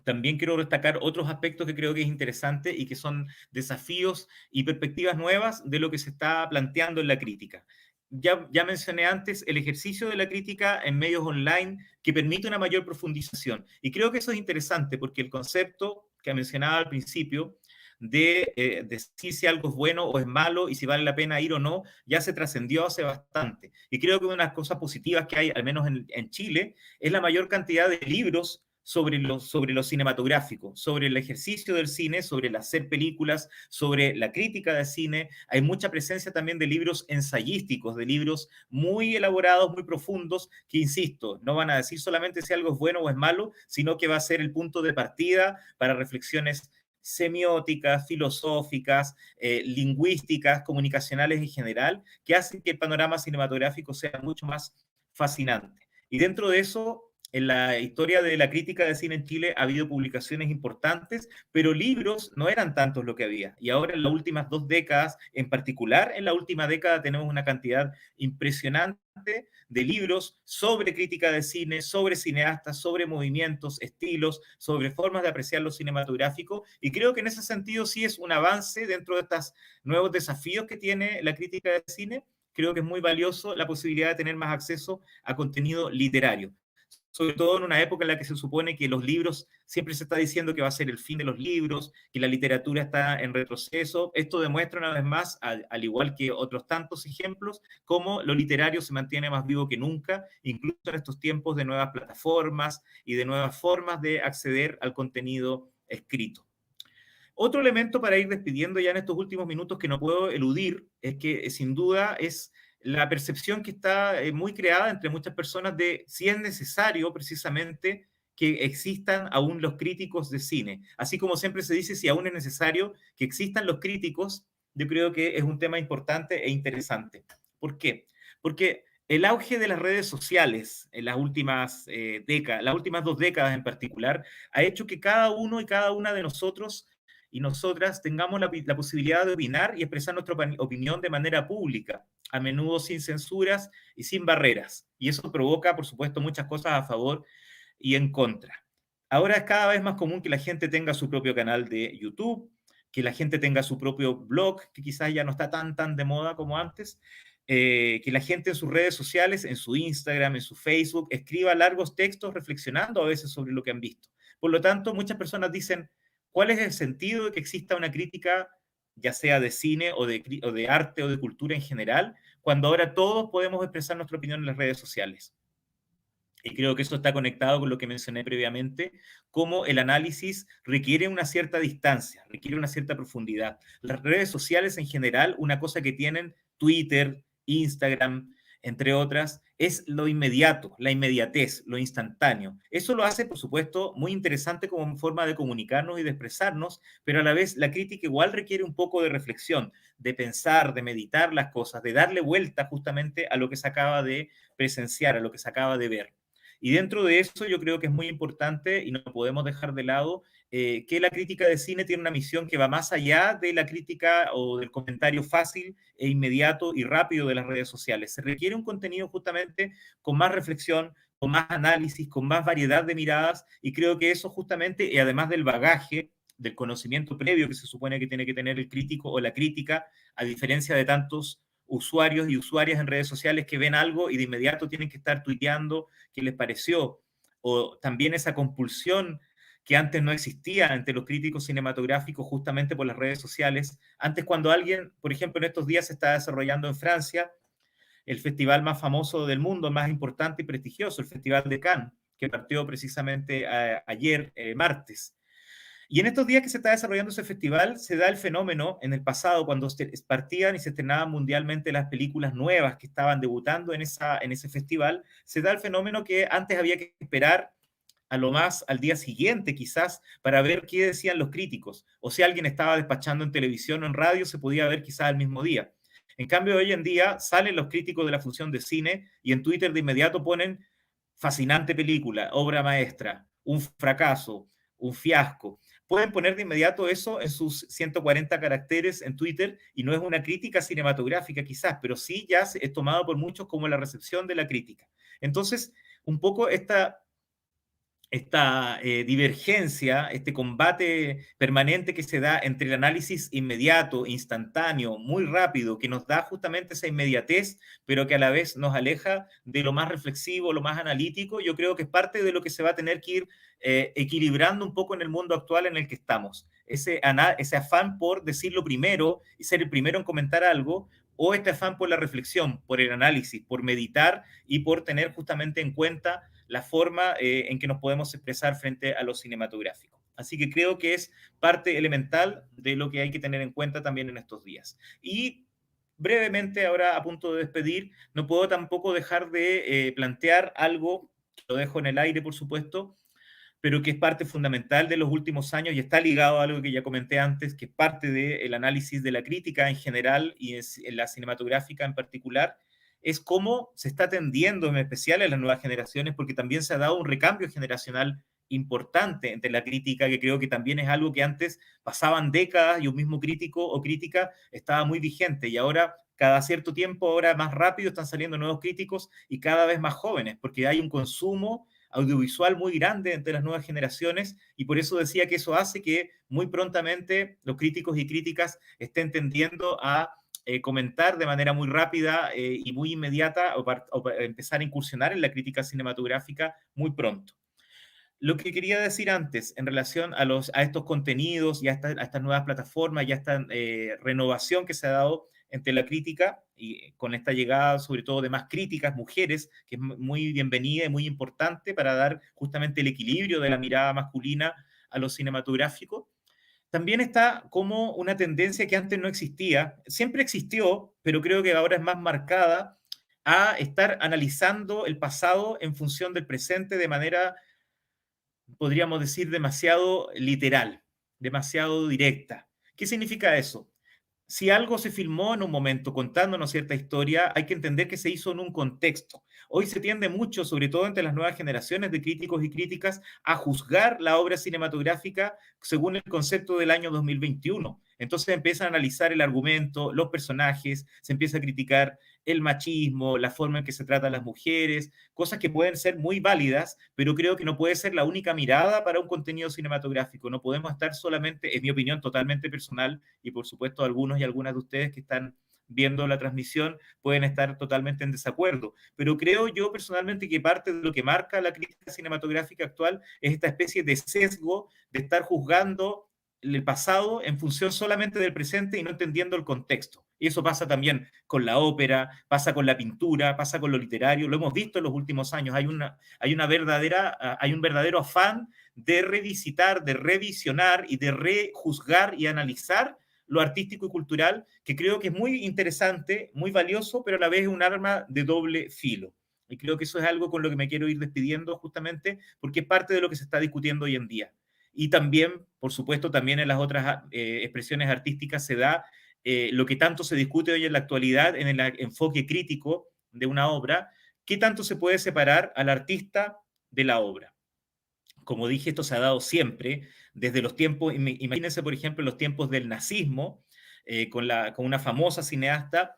también quiero destacar otros aspectos que creo que es interesante y que son desafíos y perspectivas nuevas de lo que se está planteando en la crítica. Ya mencioné antes el ejercicio de la crítica en medios online que permite una mayor profundización. Y creo que eso es interesante porque el concepto que mencionaba al principio de decir si algo es bueno o es malo y si vale la pena ir o no, ya se trascendió hace bastante. Y creo que una de las cosas positivas que hay, al menos en Chile, es la mayor cantidad de libros sobre lo cinematográfico, sobre el ejercicio del cine, sobre el hacer películas, sobre la crítica de cine. Hay mucha presencia también de libros ensayísticos, de libros muy elaborados, muy profundos, que, insisto, no van a decir solamente si algo es bueno o es malo, sino que va a ser el punto de partida para reflexiones semióticas, filosóficas, lingüísticas, comunicacionales en general, que hacen que el panorama cinematográfico sea mucho más fascinante. Y dentro de eso, en la historia de la crítica de cine en Chile ha habido publicaciones importantes, pero libros no eran tantos lo que había. Y ahora en las últimas 2 décadas, en particular en la última década, tenemos una cantidad impresionante de libros sobre crítica de cine, sobre cineastas, sobre movimientos, estilos, sobre formas de apreciar lo cinematográfico, y creo que en ese sentido sí es un avance dentro de estos nuevos desafíos que tiene la crítica de cine. Creo que es muy valioso la posibilidad de tener más acceso a contenido literario, sobre todo en una época en la que se supone que los libros, siempre se está diciendo que va a ser el fin de los libros, que la literatura está en retroceso. Esto demuestra una vez más, al igual que otros tantos ejemplos, cómo lo literario se mantiene más vivo que nunca, incluso en estos tiempos de nuevas plataformas y de nuevas formas de acceder al contenido escrito. Otro elemento para ir despidiendo ya en estos últimos minutos que no puedo eludir es que sin duda es la percepción que está muy creada entre muchas personas de si es necesario precisamente que existan aún los críticos de cine. Así como siempre se dice, si aún es necesario que existan los críticos, yo creo que es un tema importante e interesante. ¿Por qué? Porque el auge de las redes sociales en las últimas décadas, las últimas 2 décadas en particular, ha hecho que cada uno y cada una de nosotros y nosotras tengamos la posibilidad de opinar y expresar nuestra opinión de manera pública, a menudo sin censuras y sin barreras. Y eso provoca, por supuesto, muchas cosas a favor y en contra. Ahora es cada vez más común que la gente tenga su propio canal de YouTube, que la gente tenga su propio blog, que quizás ya no está tan de moda como antes, que la gente en sus redes sociales, en su Instagram, en su Facebook, escriba largos textos reflexionando a veces sobre lo que han visto. Por lo tanto, muchas personas dicen, ¿cuál es el sentido de que exista una crítica, ya sea de cine o de arte o de cultura en general, cuando ahora todos podemos expresar nuestra opinión en las redes sociales? Y creo que eso está conectado con lo que mencioné previamente, cómo el análisis requiere una cierta distancia, requiere una cierta profundidad. Las redes sociales en general, una cosa que tienen Twitter, Instagram, entre otras, es lo inmediato, la inmediatez, lo instantáneo. Eso lo hace, por supuesto, muy interesante como forma de comunicarnos y de expresarnos, pero a la vez la crítica igual requiere un poco de reflexión, de pensar, de meditar las cosas, de darle vuelta justamente a lo que se acaba de presenciar, a lo que se acaba de ver. Y dentro de eso yo creo que es muy importante y no podemos dejar de lado que la crítica de cine tiene una misión que va más allá de la crítica o del comentario fácil e inmediato y rápido de las redes sociales. Se requiere un contenido justamente con más reflexión, con más análisis, con más variedad de miradas, y creo que eso justamente, y además del bagaje, del conocimiento previo que se supone que tiene que tener el crítico o la crítica, a diferencia de tantos usuarios y usuarias en redes sociales que ven algo y de inmediato tienen que estar tuiteando qué les pareció, o también esa compulsión que antes no existía entre los críticos cinematográficos justamente por las redes sociales. Antes, cuando alguien, por ejemplo, en estos días se está desarrollando en Francia el festival más famoso del mundo, más importante y prestigioso, el Festival de Cannes, que partió precisamente ayer, martes. Y en estos días que se está desarrollando ese festival, se da el fenómeno en el pasado, cuando partían y se estrenaban mundialmente las películas nuevas que estaban debutando en ese festival, se da el fenómeno que antes había que esperar a lo más al día siguiente quizás para ver qué decían los críticos, o si alguien estaba despachando en televisión o en radio, se podía ver quizás el mismo día. En cambio, hoy en día salen los críticos de la función de cine y en Twitter de inmediato ponen fascinante película, obra maestra, un fracaso, un fiasco. Pueden poner de inmediato eso en sus 140 caracteres en Twitter y no es una crítica cinematográfica quizás, pero sí ya es tomado por muchos como la recepción de la crítica. Entonces, un poco esta divergencia, este combate permanente que se da entre el análisis inmediato, instantáneo, muy rápido, que nos da justamente esa inmediatez, pero que a la vez nos aleja de lo más reflexivo, lo más analítico, yo creo que es parte de lo que se va a tener que ir equilibrando un poco en el mundo actual en el que estamos. Ese afán por decirlo primero y ser el primero en comentar algo, o este afán por la reflexión, por el análisis, por meditar y por tener justamente en cuenta la forma en que nos podemos expresar frente a lo cinematográfico. Así que creo que es parte elemental de lo que hay que tener en cuenta también en estos días. Y brevemente, ahora a punto de despedir, no puedo tampoco dejar de plantear algo, que lo dejo en el aire, por supuesto, pero que es parte fundamental de los últimos años y está ligado a algo que ya comenté antes, que es parte del análisis de la crítica en general y en la cinematográfica en particular, es cómo se está atendiendo en especial a las nuevas generaciones, porque también se ha dado un recambio generacional importante entre la crítica, que creo que también es algo que antes pasaban décadas y un mismo crítico o crítica estaba muy vigente, y ahora cada cierto tiempo, ahora más rápido, están saliendo nuevos críticos y cada vez más jóvenes, porque hay un consumo audiovisual muy grande entre las nuevas generaciones, y por eso decía que eso hace que muy prontamente los críticos y críticas estén tendiendo a comentar de manera muy rápida y muy inmediata o empezar a incursionar en la crítica cinematográfica muy pronto. Lo que quería decir antes en relación a estos contenidos y a estas nuevas plataformas y a esta renovación que se ha dado entre la crítica y con esta llegada sobre todo de más críticas, mujeres, que es muy bienvenida y muy importante para dar justamente el equilibrio de la mirada masculina a lo cinematográfico. También está como una tendencia que antes no existía, siempre existió, pero creo que ahora es más marcada, a estar analizando el pasado en función del presente de manera, podríamos decir, demasiado literal, demasiado directa. ¿Qué significa eso? Si algo se filmó en un momento contándonos cierta historia, hay que entender que se hizo en un contexto. Hoy se tiende mucho, sobre todo entre las nuevas generaciones de críticos y críticas, a juzgar la obra cinematográfica según el concepto del año 2021. Entonces empieza a analizar el argumento, los personajes, se empieza a criticar el machismo, la forma en que se tratan las mujeres, cosas que pueden ser muy válidas, pero creo que no puede ser la única mirada para un contenido cinematográfico. No podemos estar solamente, en mi opinión totalmente personal, y por supuesto algunos y algunas de ustedes que están viendo la transmisión pueden estar totalmente en desacuerdo, pero creo yo personalmente que parte de lo que marca la crítica cinematográfica actual es esta especie de sesgo de estar juzgando el pasado en función solamente del presente y no entendiendo el contexto. Y eso pasa también con la ópera, pasa con la pintura, pasa con lo literario, lo hemos visto en los últimos años, hay un verdadero afán de revisitar, de revisionar y de rejuzgar y analizar lo artístico y cultural, que creo que es muy interesante, muy valioso, pero a la vez es un arma de doble filo. Y creo que eso es algo con lo que me quiero ir despidiendo justamente, porque es parte de lo que se está discutiendo hoy en día. Y también, por supuesto, también en las otras expresiones artísticas se da lo que tanto se discute hoy en la actualidad en el enfoque crítico de una obra, qué tanto se puede separar al artista de la obra. Como dije, esto se ha dado siempre, desde los tiempos, imagínense por ejemplo los tiempos del nazismo, con una famosa cineasta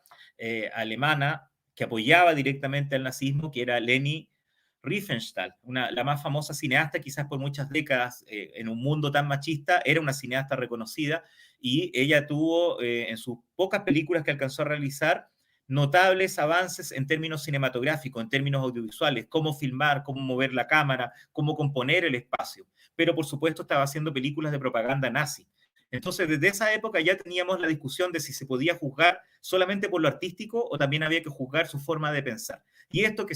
alemana que apoyaba directamente al nazismo, que era Leni Riefenstahl, la más famosa cineasta quizás por muchas décadas en un mundo tan machista, era una cineasta reconocida y ella tuvo en sus pocas películas que alcanzó a realizar notables avances en términos cinematográficos, en términos audiovisuales, cómo filmar, cómo mover la cámara, cómo componer el espacio. Pero por supuesto estaba haciendo películas de propaganda nazi. Entonces, desde esa época ya teníamos la discusión de si se podía juzgar solamente por lo artístico o también había que juzgar su forma de pensar. Y esto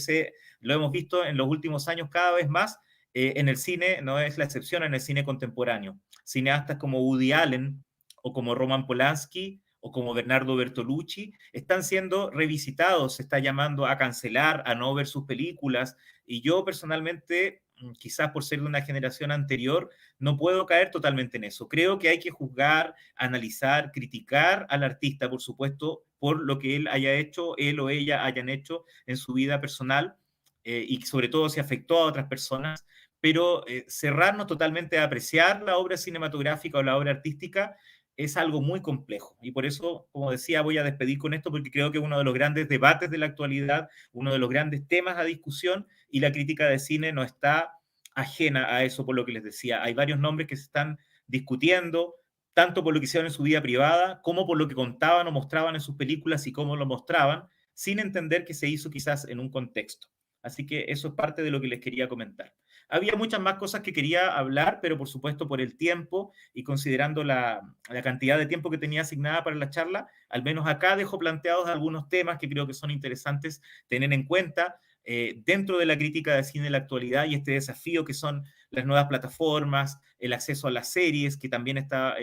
lo hemos visto en los últimos años cada vez más en el cine, no es la excepción en el cine contemporáneo. Cineastas como Woody Allen o como Roman Polanski o como Bernardo Bertolucci, están siendo revisitados, se está llamando a cancelar, a no ver sus películas, y yo personalmente, quizás por ser de una generación anterior, no puedo caer totalmente en eso. Creo que hay que juzgar, analizar, criticar al artista, por supuesto, por lo que él haya hecho, él o ella hayan hecho en su vida personal, y sobre todo si afectó a otras personas, pero cerrarnos totalmente a apreciar la obra cinematográfica o la obra artística es algo muy complejo. Y por eso, como decía, voy a despedir con esto porque creo que es uno de los grandes debates de la actualidad, uno de los grandes temas a discusión, y la crítica de cine no está ajena a eso, por lo que les decía. Hay varios nombres que se están discutiendo, tanto por lo que hicieron en su vida privada, como por lo que contaban o mostraban en sus películas y cómo lo mostraban, sin entender que se hizo quizás en un contexto. Así que eso es parte de lo que les quería comentar. Había muchas más cosas que quería hablar, pero por supuesto por el tiempo y considerando la cantidad de tiempo que tenía asignada para la charla, al menos acá dejo planteados algunos temas que creo que son interesantes tener en cuenta dentro de la crítica de cine de la actualidad y este desafío que son las nuevas plataformas, el acceso a las series, que también está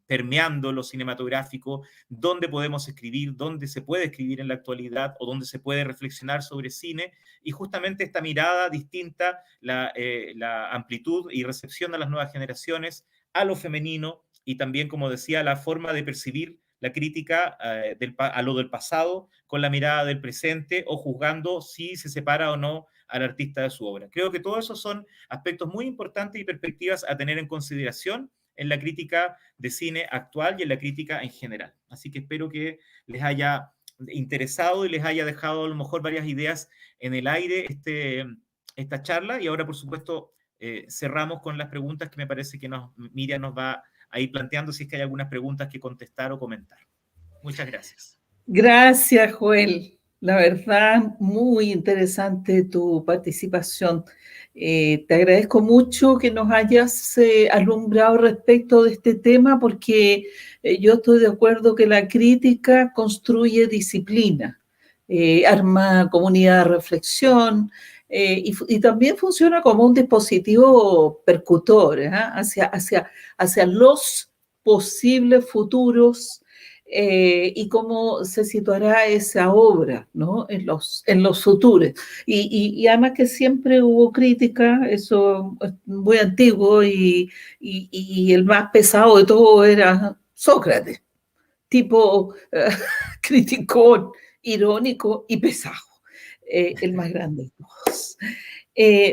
permeando lo cinematográfico, dónde podemos escribir, dónde se puede escribir en la actualidad o dónde se puede reflexionar sobre cine, y justamente esta mirada distinta, la amplitud y recepción de las nuevas generaciones a lo femenino y también, como decía, la forma de percibir la crítica a lo del pasado con la mirada del presente o juzgando si se separa o no al artista de su obra. Creo que todos esos son aspectos muy importantes y perspectivas a tener en consideración en la crítica de cine actual y en la crítica en general. Así que espero que les haya interesado y les haya dejado a lo mejor varias ideas en el aire esta charla. Y ahora, por supuesto, cerramos con las preguntas que me parece que Miriam nos va a ir planteando si es que hay algunas preguntas que contestar o comentar. Muchas gracias. Gracias, Joel. La verdad, muy interesante tu participación. Te agradezco mucho que nos hayas alumbrado respecto de este tema porque yo estoy de acuerdo que la crítica construye disciplina, arma comunidad de reflexión y también funciona como un dispositivo percutor hacia los posibles futuros y cómo se situará esa obra, ¿no? en los futuros. Y además que siempre hubo crítica, eso es muy antiguo, y el más pesado de todo era Sócrates, tipo criticón, irónico y pesado, el más grande de todos.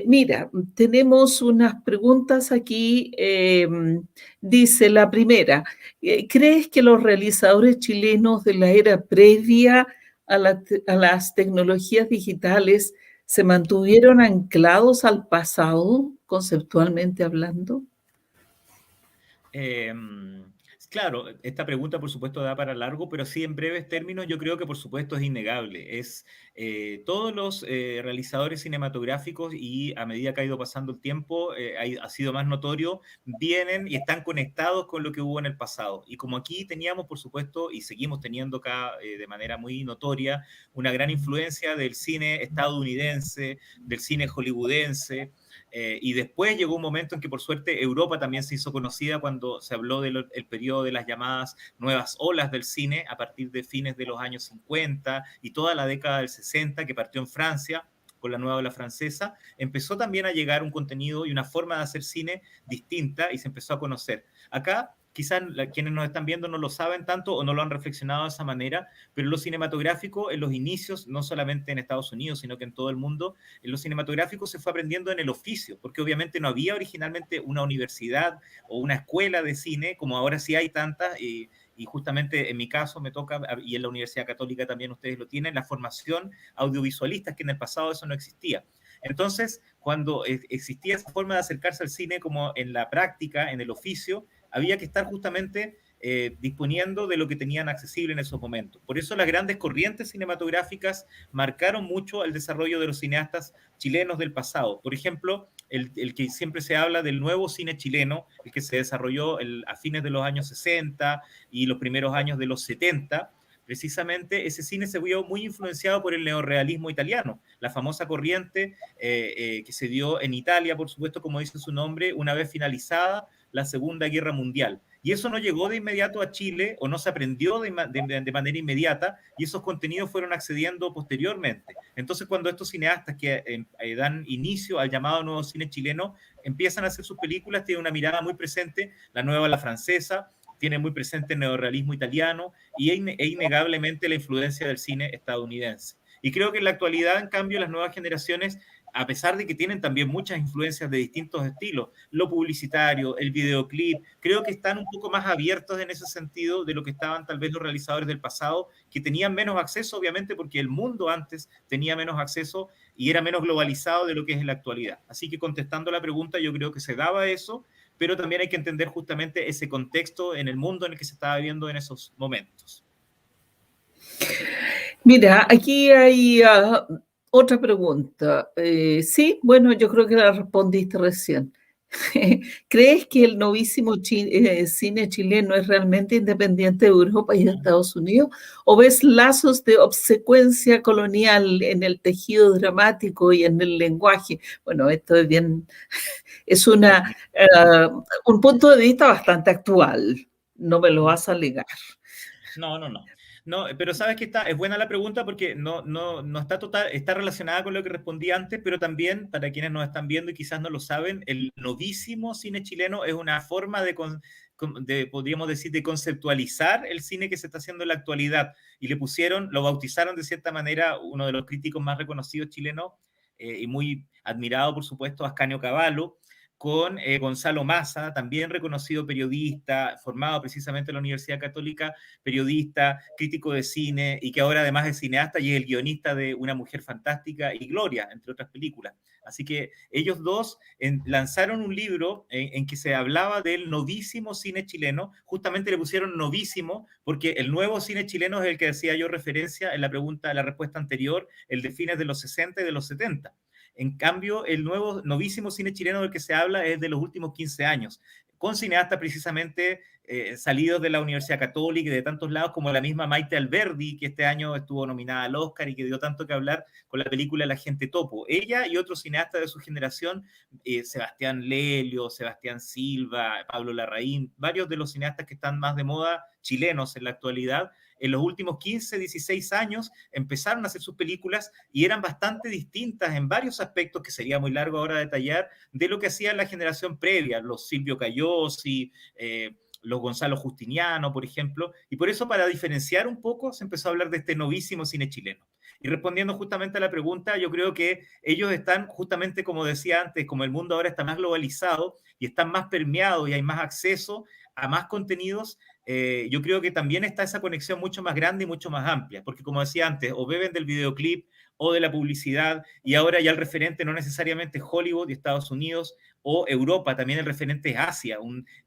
Mira, tenemos unas preguntas aquí. Dice la primera, ¿crees que los realizadores chilenos de la era previa a las tecnologías digitales se mantuvieron anclados al pasado, conceptualmente hablando? Claro, esta pregunta por supuesto da para largo, pero sí en breves términos yo creo que por supuesto es innegable. Todos los realizadores cinematográficos y a medida que ha ido pasando el tiempo ha sido más notorio, vienen y están conectados con lo que hubo en el pasado. Y como aquí teníamos por supuesto y seguimos teniendo acá de manera muy notoria una gran influencia del cine estadounidense, del cine hollywoodense, y después llegó un momento en que por suerte Europa también se hizo conocida cuando se habló del periodo de las llamadas nuevas olas del cine a partir de fines de los años 50 y toda la década del 60 que partió en Francia con la nueva ola francesa, empezó también a llegar un contenido y una forma de hacer cine distinta y se empezó a conocer. Acá quizás quienes nos están viendo no lo saben tanto o no lo han reflexionado de esa manera, pero lo cinematográfico en los inicios, no solamente en Estados Unidos, sino que en todo el mundo, en lo cinematográfico se fue aprendiendo en el oficio, porque obviamente no había originalmente una universidad o una escuela de cine, como ahora sí hay tantas, y justamente en mi caso me toca, y en la Universidad Católica también ustedes lo tienen, la formación audiovisualista, que en el pasado eso no existía. Entonces, cuando existía esa forma de acercarse al cine como en la práctica, en el oficio, había que estar justamente disponiendo de lo que tenían accesible en esos momentos. Por eso las grandes corrientes cinematográficas marcaron mucho el desarrollo de los cineastas chilenos del pasado. Por ejemplo, el que siempre se habla del nuevo cine chileno, el que se desarrolló a fines de los años 60 y los primeros años de los 70, precisamente ese cine se vio muy influenciado por el neorrealismo italiano, la famosa corriente que se dio en Italia, por supuesto, como dice su nombre, una vez finalizada la Segunda Guerra Mundial. Y eso no llegó de inmediato a Chile o no se aprendió de manera inmediata y esos contenidos fueron accediendo posteriormente. Entonces, cuando estos cineastas que dan inicio al llamado nuevo cine chileno empiezan a hacer sus películas, tienen una mirada muy presente, la nueva, la francesa, tiene muy presente el neorrealismo italiano y innegablemente la influencia del cine estadounidense. Y creo que en la actualidad, en cambio, las nuevas generaciones, a pesar de que tienen también muchas influencias de distintos estilos, lo publicitario, el videoclip, creo que están un poco más abiertos en ese sentido de lo que estaban tal vez los realizadores del pasado, que tenían menos acceso, obviamente, porque el mundo antes tenía menos acceso y era menos globalizado de lo que es en la actualidad. Así que contestando la pregunta, yo creo que se daba eso, pero también hay que entender justamente ese contexto en el mundo en el que se estaba viviendo en esos momentos. Mira, aquí hay otra pregunta. Sí, bueno, yo creo que la respondiste recién. ¿Crees que el novísimo cine chileno es realmente independiente de Europa y de Estados Unidos? ¿O ves lazos de obsecuencia colonial en el tejido dramático y en el lenguaje? Bueno, esto es bien, es un punto de vista bastante actual, no me lo vas a alegar. No, pero sabes que es buena la pregunta porque no está relacionada con lo que respondí antes, pero también para quienes nos están viendo y quizás no lo saben, el novísimo cine chileno es una forma de podríamos decir, de conceptualizar el cine que se está haciendo en la actualidad. Y lo bautizaron de cierta manera, uno de los críticos más reconocidos chilenos, y muy admirado, por supuesto, Ascanio Cavallo, con Gonzalo Massa, también reconocido periodista, formado precisamente en la Universidad Católica, periodista, crítico de cine, y que ahora además es cineasta y es el guionista de Una mujer fantástica y Gloria, entre otras películas. Así que ellos dos lanzaron un libro en que se hablaba del novísimo cine chileno. Justamente le pusieron novísimo porque el nuevo cine chileno es el que decía yo referencia en la respuesta anterior, el de fines de los 60 y de los 70. En cambio, el nuevo novísimo cine chileno del que se habla es de los últimos 15 años, con cineastas precisamente salidos de la Universidad Católica y de tantos lados, como la misma Maite Alberdi, que este año estuvo nominada al Oscar y que dio tanto que hablar con la película La gente topo. Ella y otros cineastas de su generación, Sebastián Lelio, Sebastián Silva, Pablo Larraín, varios de los cineastas que están más de moda chilenos en la actualidad, en los últimos 15, 16 años empezaron a hacer sus películas y eran bastante distintas en varios aspectos, que sería muy largo ahora detallar, de lo que hacía la generación previa, los Silvio Cayosi, los Gonzalo Justiniano, por ejemplo, y por eso, para diferenciar un poco, se empezó a hablar de este novísimo cine chileno. Y respondiendo justamente a la pregunta, yo creo que ellos están, justamente como decía antes, como el mundo ahora está más globalizado y están más permeados y hay más acceso a más contenidos, yo creo que también está esa conexión mucho más grande y mucho más amplia, porque como decía antes, o beben del videoclip o de la publicidad, y ahora ya el referente no necesariamente es Hollywood y Estados Unidos o Europa, también el referente es Asia.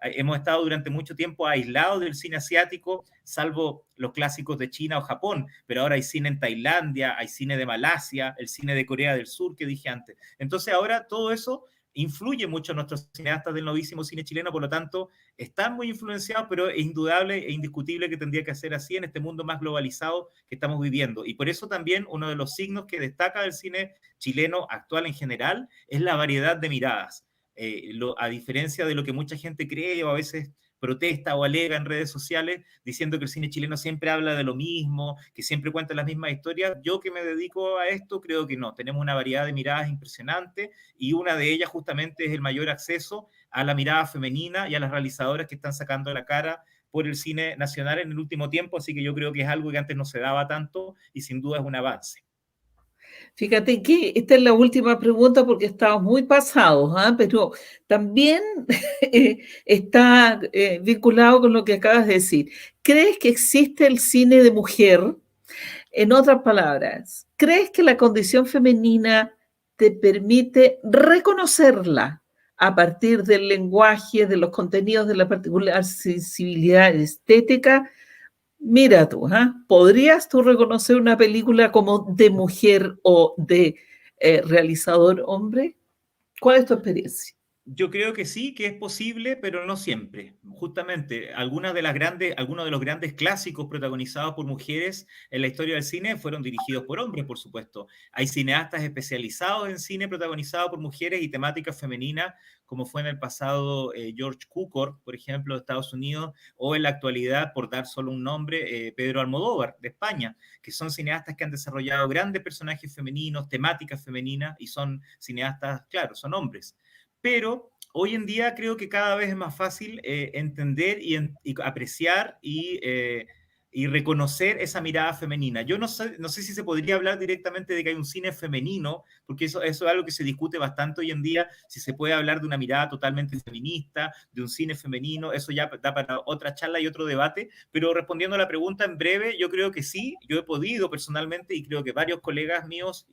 Hemos estado durante mucho tiempo aislados del cine asiático, salvo los clásicos de China o Japón, pero ahora hay cine en Tailandia, hay cine de Malasia, el cine de Corea del Sur que dije antes. Entonces ahora todo eso influye mucho en nuestros cineastas del novísimo cine chileno, por lo tanto, están muy influenciados, pero es indudable e indiscutible que tendría que ser así en este mundo más globalizado que estamos viviendo. Y por eso también uno de los signos que destaca del cine chileno actual en general es la variedad de miradas. A diferencia de lo que mucha gente cree o a veces protesta o alega en redes sociales diciendo que el cine chileno siempre habla de lo mismo, que siempre cuenta las mismas historias, yo que me dedico a esto creo que no, tenemos una variedad de miradas impresionante y una de ellas justamente es el mayor acceso a la mirada femenina y a las realizadoras que están sacando la cara por el cine nacional en el último tiempo, así que yo creo que es algo que antes no se daba tanto y sin duda es un avance. Fíjate que esta es la última pregunta porque estamos muy pasados, ¿eh? Pero también está vinculado con lo que acabas de decir. ¿Crees que existe el cine de mujer? En otras palabras, ¿crees que la condición femenina te permite reconocerla a partir del lenguaje, de los contenidos, de la particular sensibilidad estética? Mira tú, ¿eh? ¿Podrías tú reconocer una película como de mujer o de realizador hombre? ¿Cuál es tu experiencia? Yo creo que sí, que es posible, pero no siempre. Justamente, algunos de los grandes clásicos protagonizados por mujeres en la historia del cine fueron dirigidos por hombres, por supuesto. Hay cineastas especializados en cine protagonizado por mujeres y temáticas femeninas, como fue en el pasado George Cukor, por ejemplo, de Estados Unidos, o en la actualidad, por dar solo un nombre, Pedro Almodóvar, de España, que son cineastas que han desarrollado grandes personajes femeninos, temáticas femeninas, y son cineastas, claro, son hombres. Pero hoy en día creo que cada vez es más fácil entender y apreciar y reconocer esa mirada femenina. Yo no sé si se podría hablar directamente de que hay un cine femenino, porque eso es algo que se discute bastante hoy en día, si se puede hablar de una mirada totalmente feminista, de un cine femenino, eso ya da para otra charla y otro debate, pero respondiendo a la pregunta en breve, yo creo que sí, yo he podido personalmente y creo que varios colegas míos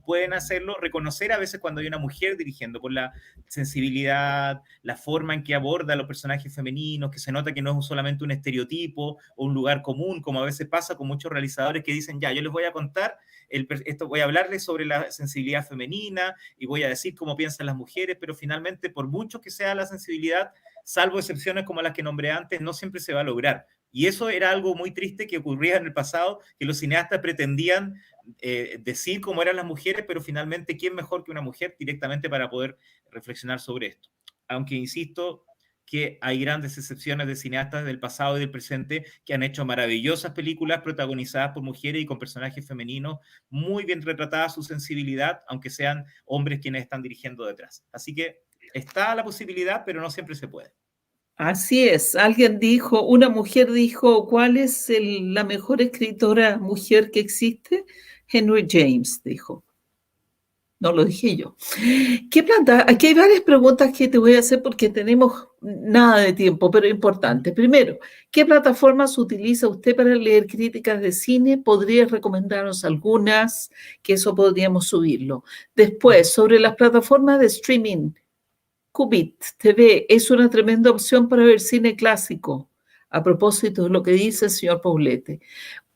pueden hacerlo, reconocer a veces cuando hay una mujer dirigiendo por la sensibilidad, la forma en que aborda a los personajes femeninos, que se nota que no es solamente un estereotipo o un lugar común, como a veces pasa con muchos realizadores que dicen, ya, yo les voy a contar, voy a hablarles sobre la sensibilidad femenina y voy a decir cómo piensan las mujeres, pero finalmente, por mucho que sea la sensibilidad, salvo excepciones como las que nombré antes, no siempre se va a lograr. Y eso era algo muy triste que ocurría en el pasado, que los cineastas pretendían decir cómo eran las mujeres, pero finalmente, ¿quién mejor que una mujer directamente para poder reflexionar sobre esto? Aunque insisto que hay grandes excepciones de cineastas del pasado y del presente que han hecho maravillosas películas protagonizadas por mujeres y con personajes femeninos, muy bien retratada su sensibilidad, aunque sean hombres quienes están dirigiendo detrás. Así que está la posibilidad, pero no siempre se puede. Así es. Alguien dijo, una mujer dijo, ¿cuál es la mejor escritora mujer que existe? Henry James dijo. No lo dije yo. ¿Qué planta? Aquí hay varias preguntas que te voy a hacer porque tenemos nada de tiempo, pero importante. Primero, ¿qué plataformas utiliza usted para leer críticas de cine? ¿Podrías recomendarnos algunas? Que eso podríamos subirlo. Después, sobre las plataformas de streaming, Qubit TV es una tremenda opción para ver cine clásico. A propósito de lo que dice el señor Poblete.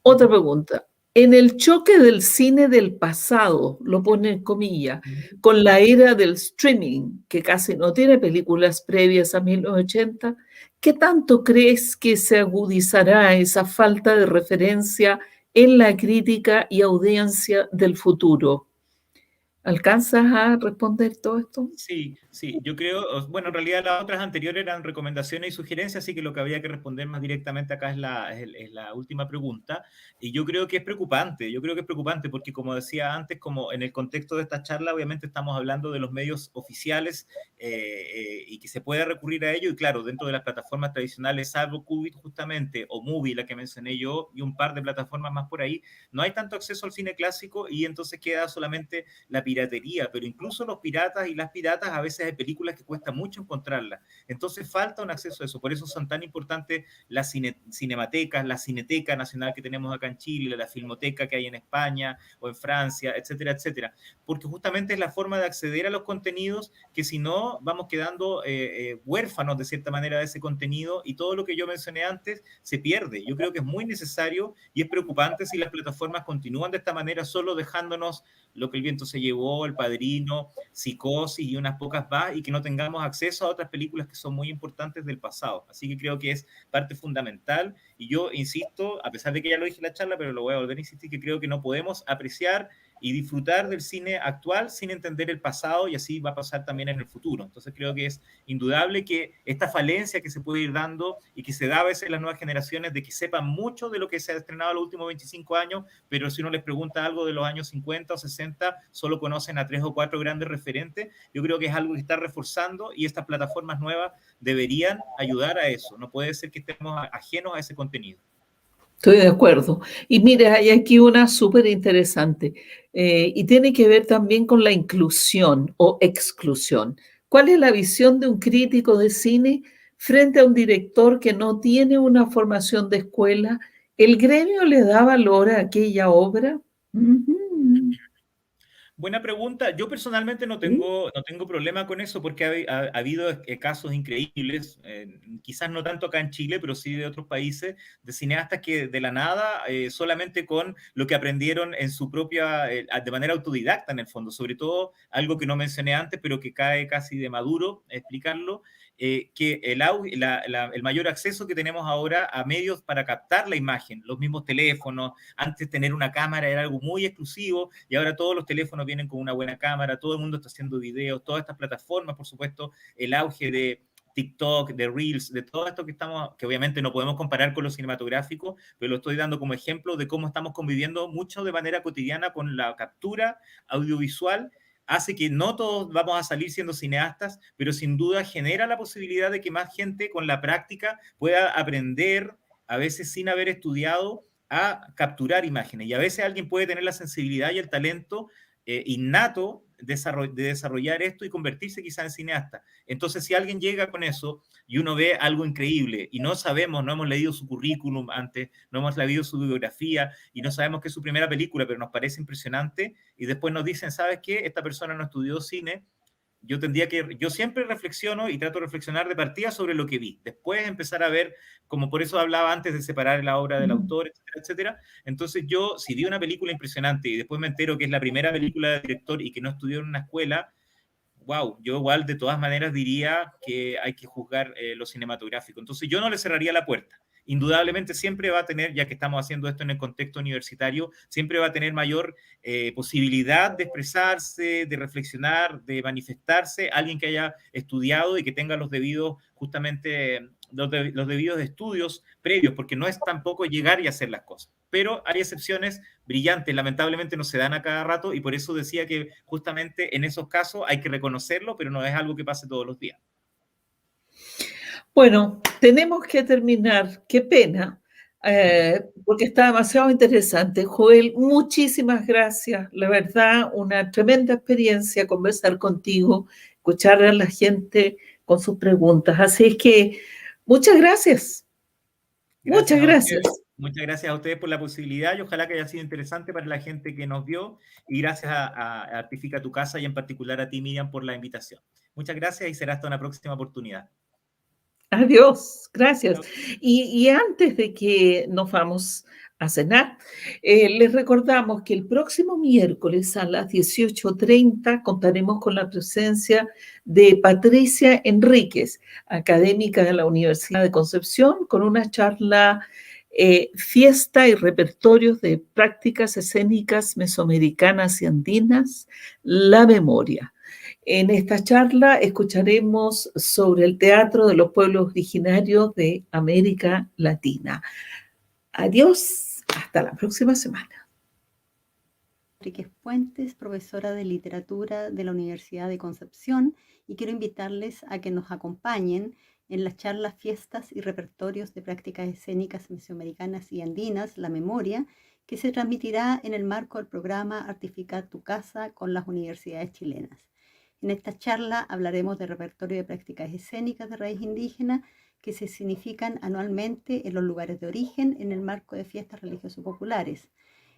Otra pregunta. En el choque del cine del pasado, lo pone en comillas, con la era del streaming, que casi no tiene películas previas a 1980, ¿qué tanto crees que se agudizará esa falta de referencia en la crítica y audiencia del futuro? ¿Alcanzas a responder todo esto? Sí, sí, yo creo, bueno, en realidad las otras anteriores eran recomendaciones y sugerencias, así que lo que habría que responder más directamente acá es la última pregunta. Y yo creo que es preocupante, yo creo que es preocupante porque como decía antes, como en el contexto de esta charla, obviamente estamos hablando de los medios oficiales y que se puede recurrir a ello, y claro, dentro de las plataformas tradicionales, salvo Qubit justamente, o Movie, la que mencioné yo, y un par de plataformas más por ahí, no hay tanto acceso al cine clásico y entonces queda solamente la piratería, pero incluso los piratas y las piratas a veces hay películas que cuesta mucho encontrarlas. Entonces falta un acceso a eso. Por eso son tan importantes las cinematecas, la Cineteca Nacional que tenemos acá en Chile, la Filmoteca que hay en España o en Francia, etcétera, etcétera. Porque justamente es la forma de acceder a los contenidos que si no vamos quedando huérfanos de cierta manera de ese contenido y todo lo que yo mencioné antes se pierde. Yo creo que es muy necesario y es preocupante si las plataformas continúan de esta manera solo dejándonos Lo que el viento se llevó, El Padrino, Psicosis y unas pocas más, y que no tengamos acceso a otras películas que son muy importantes del pasado. Así que creo que es parte fundamental, y yo insisto, a pesar de que ya lo dije en la charla, pero lo voy a volver a insistir, que creo que no podemos apreciar y disfrutar del cine actual sin entender el pasado, y así va a pasar también en el futuro. Entonces creo que es indudable que esta falencia que se puede ir dando y que se da a veces en las nuevas generaciones de que sepan mucho de lo que se ha estrenado en los últimos 25 años, pero si uno les pregunta algo de los años 50 o 60, solo conocen a 3 o 4 grandes referentes. Yo creo que es algo que está reforzando y estas plataformas nuevas deberían ayudar a eso. No puede ser que estemos ajenos a ese contenido. Estoy de acuerdo. Y mire, hay aquí una súper interesante y tiene que ver también con la inclusión o exclusión. ¿Cuál es la visión de un crítico de cine frente a un director que no tiene una formación de escuela? ¿El gremio le da valor a aquella obra? Uh-huh. Buena pregunta. Yo personalmente ¿Sí? no tengo problema con eso porque ha habido casos increíbles, quizás no tanto acá en Chile, pero sí de otros países, de cineastas que de la nada, solamente con lo que aprendieron en su propia, de manera autodidacta en el fondo, sobre todo algo que no mencioné antes, pero que cae casi de maduro explicarlo, que el mayor acceso que tenemos ahora a medios para captar la imagen, los mismos teléfonos, antes tener una cámara era algo muy exclusivo y ahora todos los teléfonos vienen con una buena cámara, todo el mundo está haciendo videos, todas estas plataformas, por supuesto, el auge de TikTok, de Reels, de todo esto que obviamente no podemos comparar con lo cinematográfico, pero lo estoy dando como ejemplo de cómo estamos conviviendo mucho de manera cotidiana con la captura audiovisual, hace que no todos vamos a salir siendo cineastas, pero sin duda genera la posibilidad de que más gente con la práctica pueda aprender, a veces sin haber estudiado, a capturar imágenes. Y a veces alguien puede tener la sensibilidad y el talento innato de desarrollar esto y convertirse quizá en cineasta. Entonces, si alguien llega con eso y uno ve algo increíble y no sabemos, no hemos leído su currículum antes, no hemos leído su biografía y no sabemos que es su primera película, pero nos parece impresionante, y después nos dicen, ¿sabes qué? Esta persona no estudió cine. Yo siempre reflexiono y trato de reflexionar de partida sobre lo que vi. Después empezar a ver, como por eso hablaba antes de separar la obra del autor, etcétera, etcétera. Entonces yo, si vi una película impresionante y después me entero que es la primera película del director y que no estudió en una escuela, wow, yo igual de todas maneras diría que hay que juzgar lo cinematográfico. Entonces yo no le cerraría la puerta. Indudablemente siempre va a tener, ya que estamos haciendo esto en el contexto universitario, siempre va a tener mayor posibilidad de expresarse, de reflexionar, de manifestarse, alguien que haya estudiado y que tenga los debidos, justamente, los debidos estudios previos, porque no es tampoco llegar y hacer las cosas. Pero hay excepciones brillantes, lamentablemente no se dan a cada rato, y por eso decía que justamente en esos casos hay que reconocerlo, pero no es algo que pase todos los días. Bueno, tenemos que terminar. Qué pena, porque está demasiado interesante. Joel, muchísimas gracias. La verdad, una tremenda experiencia conversar contigo, escuchar a la gente con sus preguntas. Así es que muchas gracias. Gracias Muchas a ustedes. gracias. Muchas gracias a ustedes por la posibilidad y ojalá que haya sido interesante para la gente que nos vio y gracias a Artifica tu Casa y en particular a ti, Miriam, por la invitación. Muchas gracias y será hasta una próxima oportunidad. Adiós, gracias. Chao. Y antes de que nos vamos a cenar, les recordamos que el próximo miércoles a las 18:30 contaremos con la presencia de Patricia Enríquez, académica de la Universidad de Concepción, con una charla Fiesta y repertorios de prácticas escénicas mesoamericanas y andinas, la memoria. En esta charla escucharemos sobre el teatro de los pueblos originarios de América Latina. Adiós, hasta la próxima semana. Enríquez Puentes, profesora de literatura de la Universidad de Concepción, y quiero invitarles a que nos acompañen en las charlas Fiestas y repertorios de prácticas escénicas mesoamericanas y andinas, La Memoria, que se transmitirá en el marco del programa Artifica tu Casa con las universidades chilenas. En esta charla hablaremos de repertorio de prácticas escénicas de raíz indígena que se significan anualmente en los lugares de origen en el marco de fiestas religiosas populares.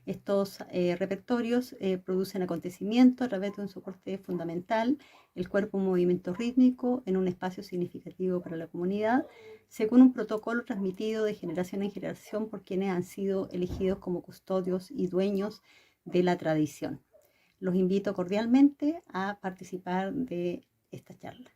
Estos repertorios producen acontecimientos a través de un soporte fundamental, el cuerpo en movimiento rítmico, en un espacio significativo para la comunidad, según un protocolo transmitido de generación en generación por quienes han sido elegidos como custodios y dueños de la tradición. Los invito cordialmente a participar de esta charla.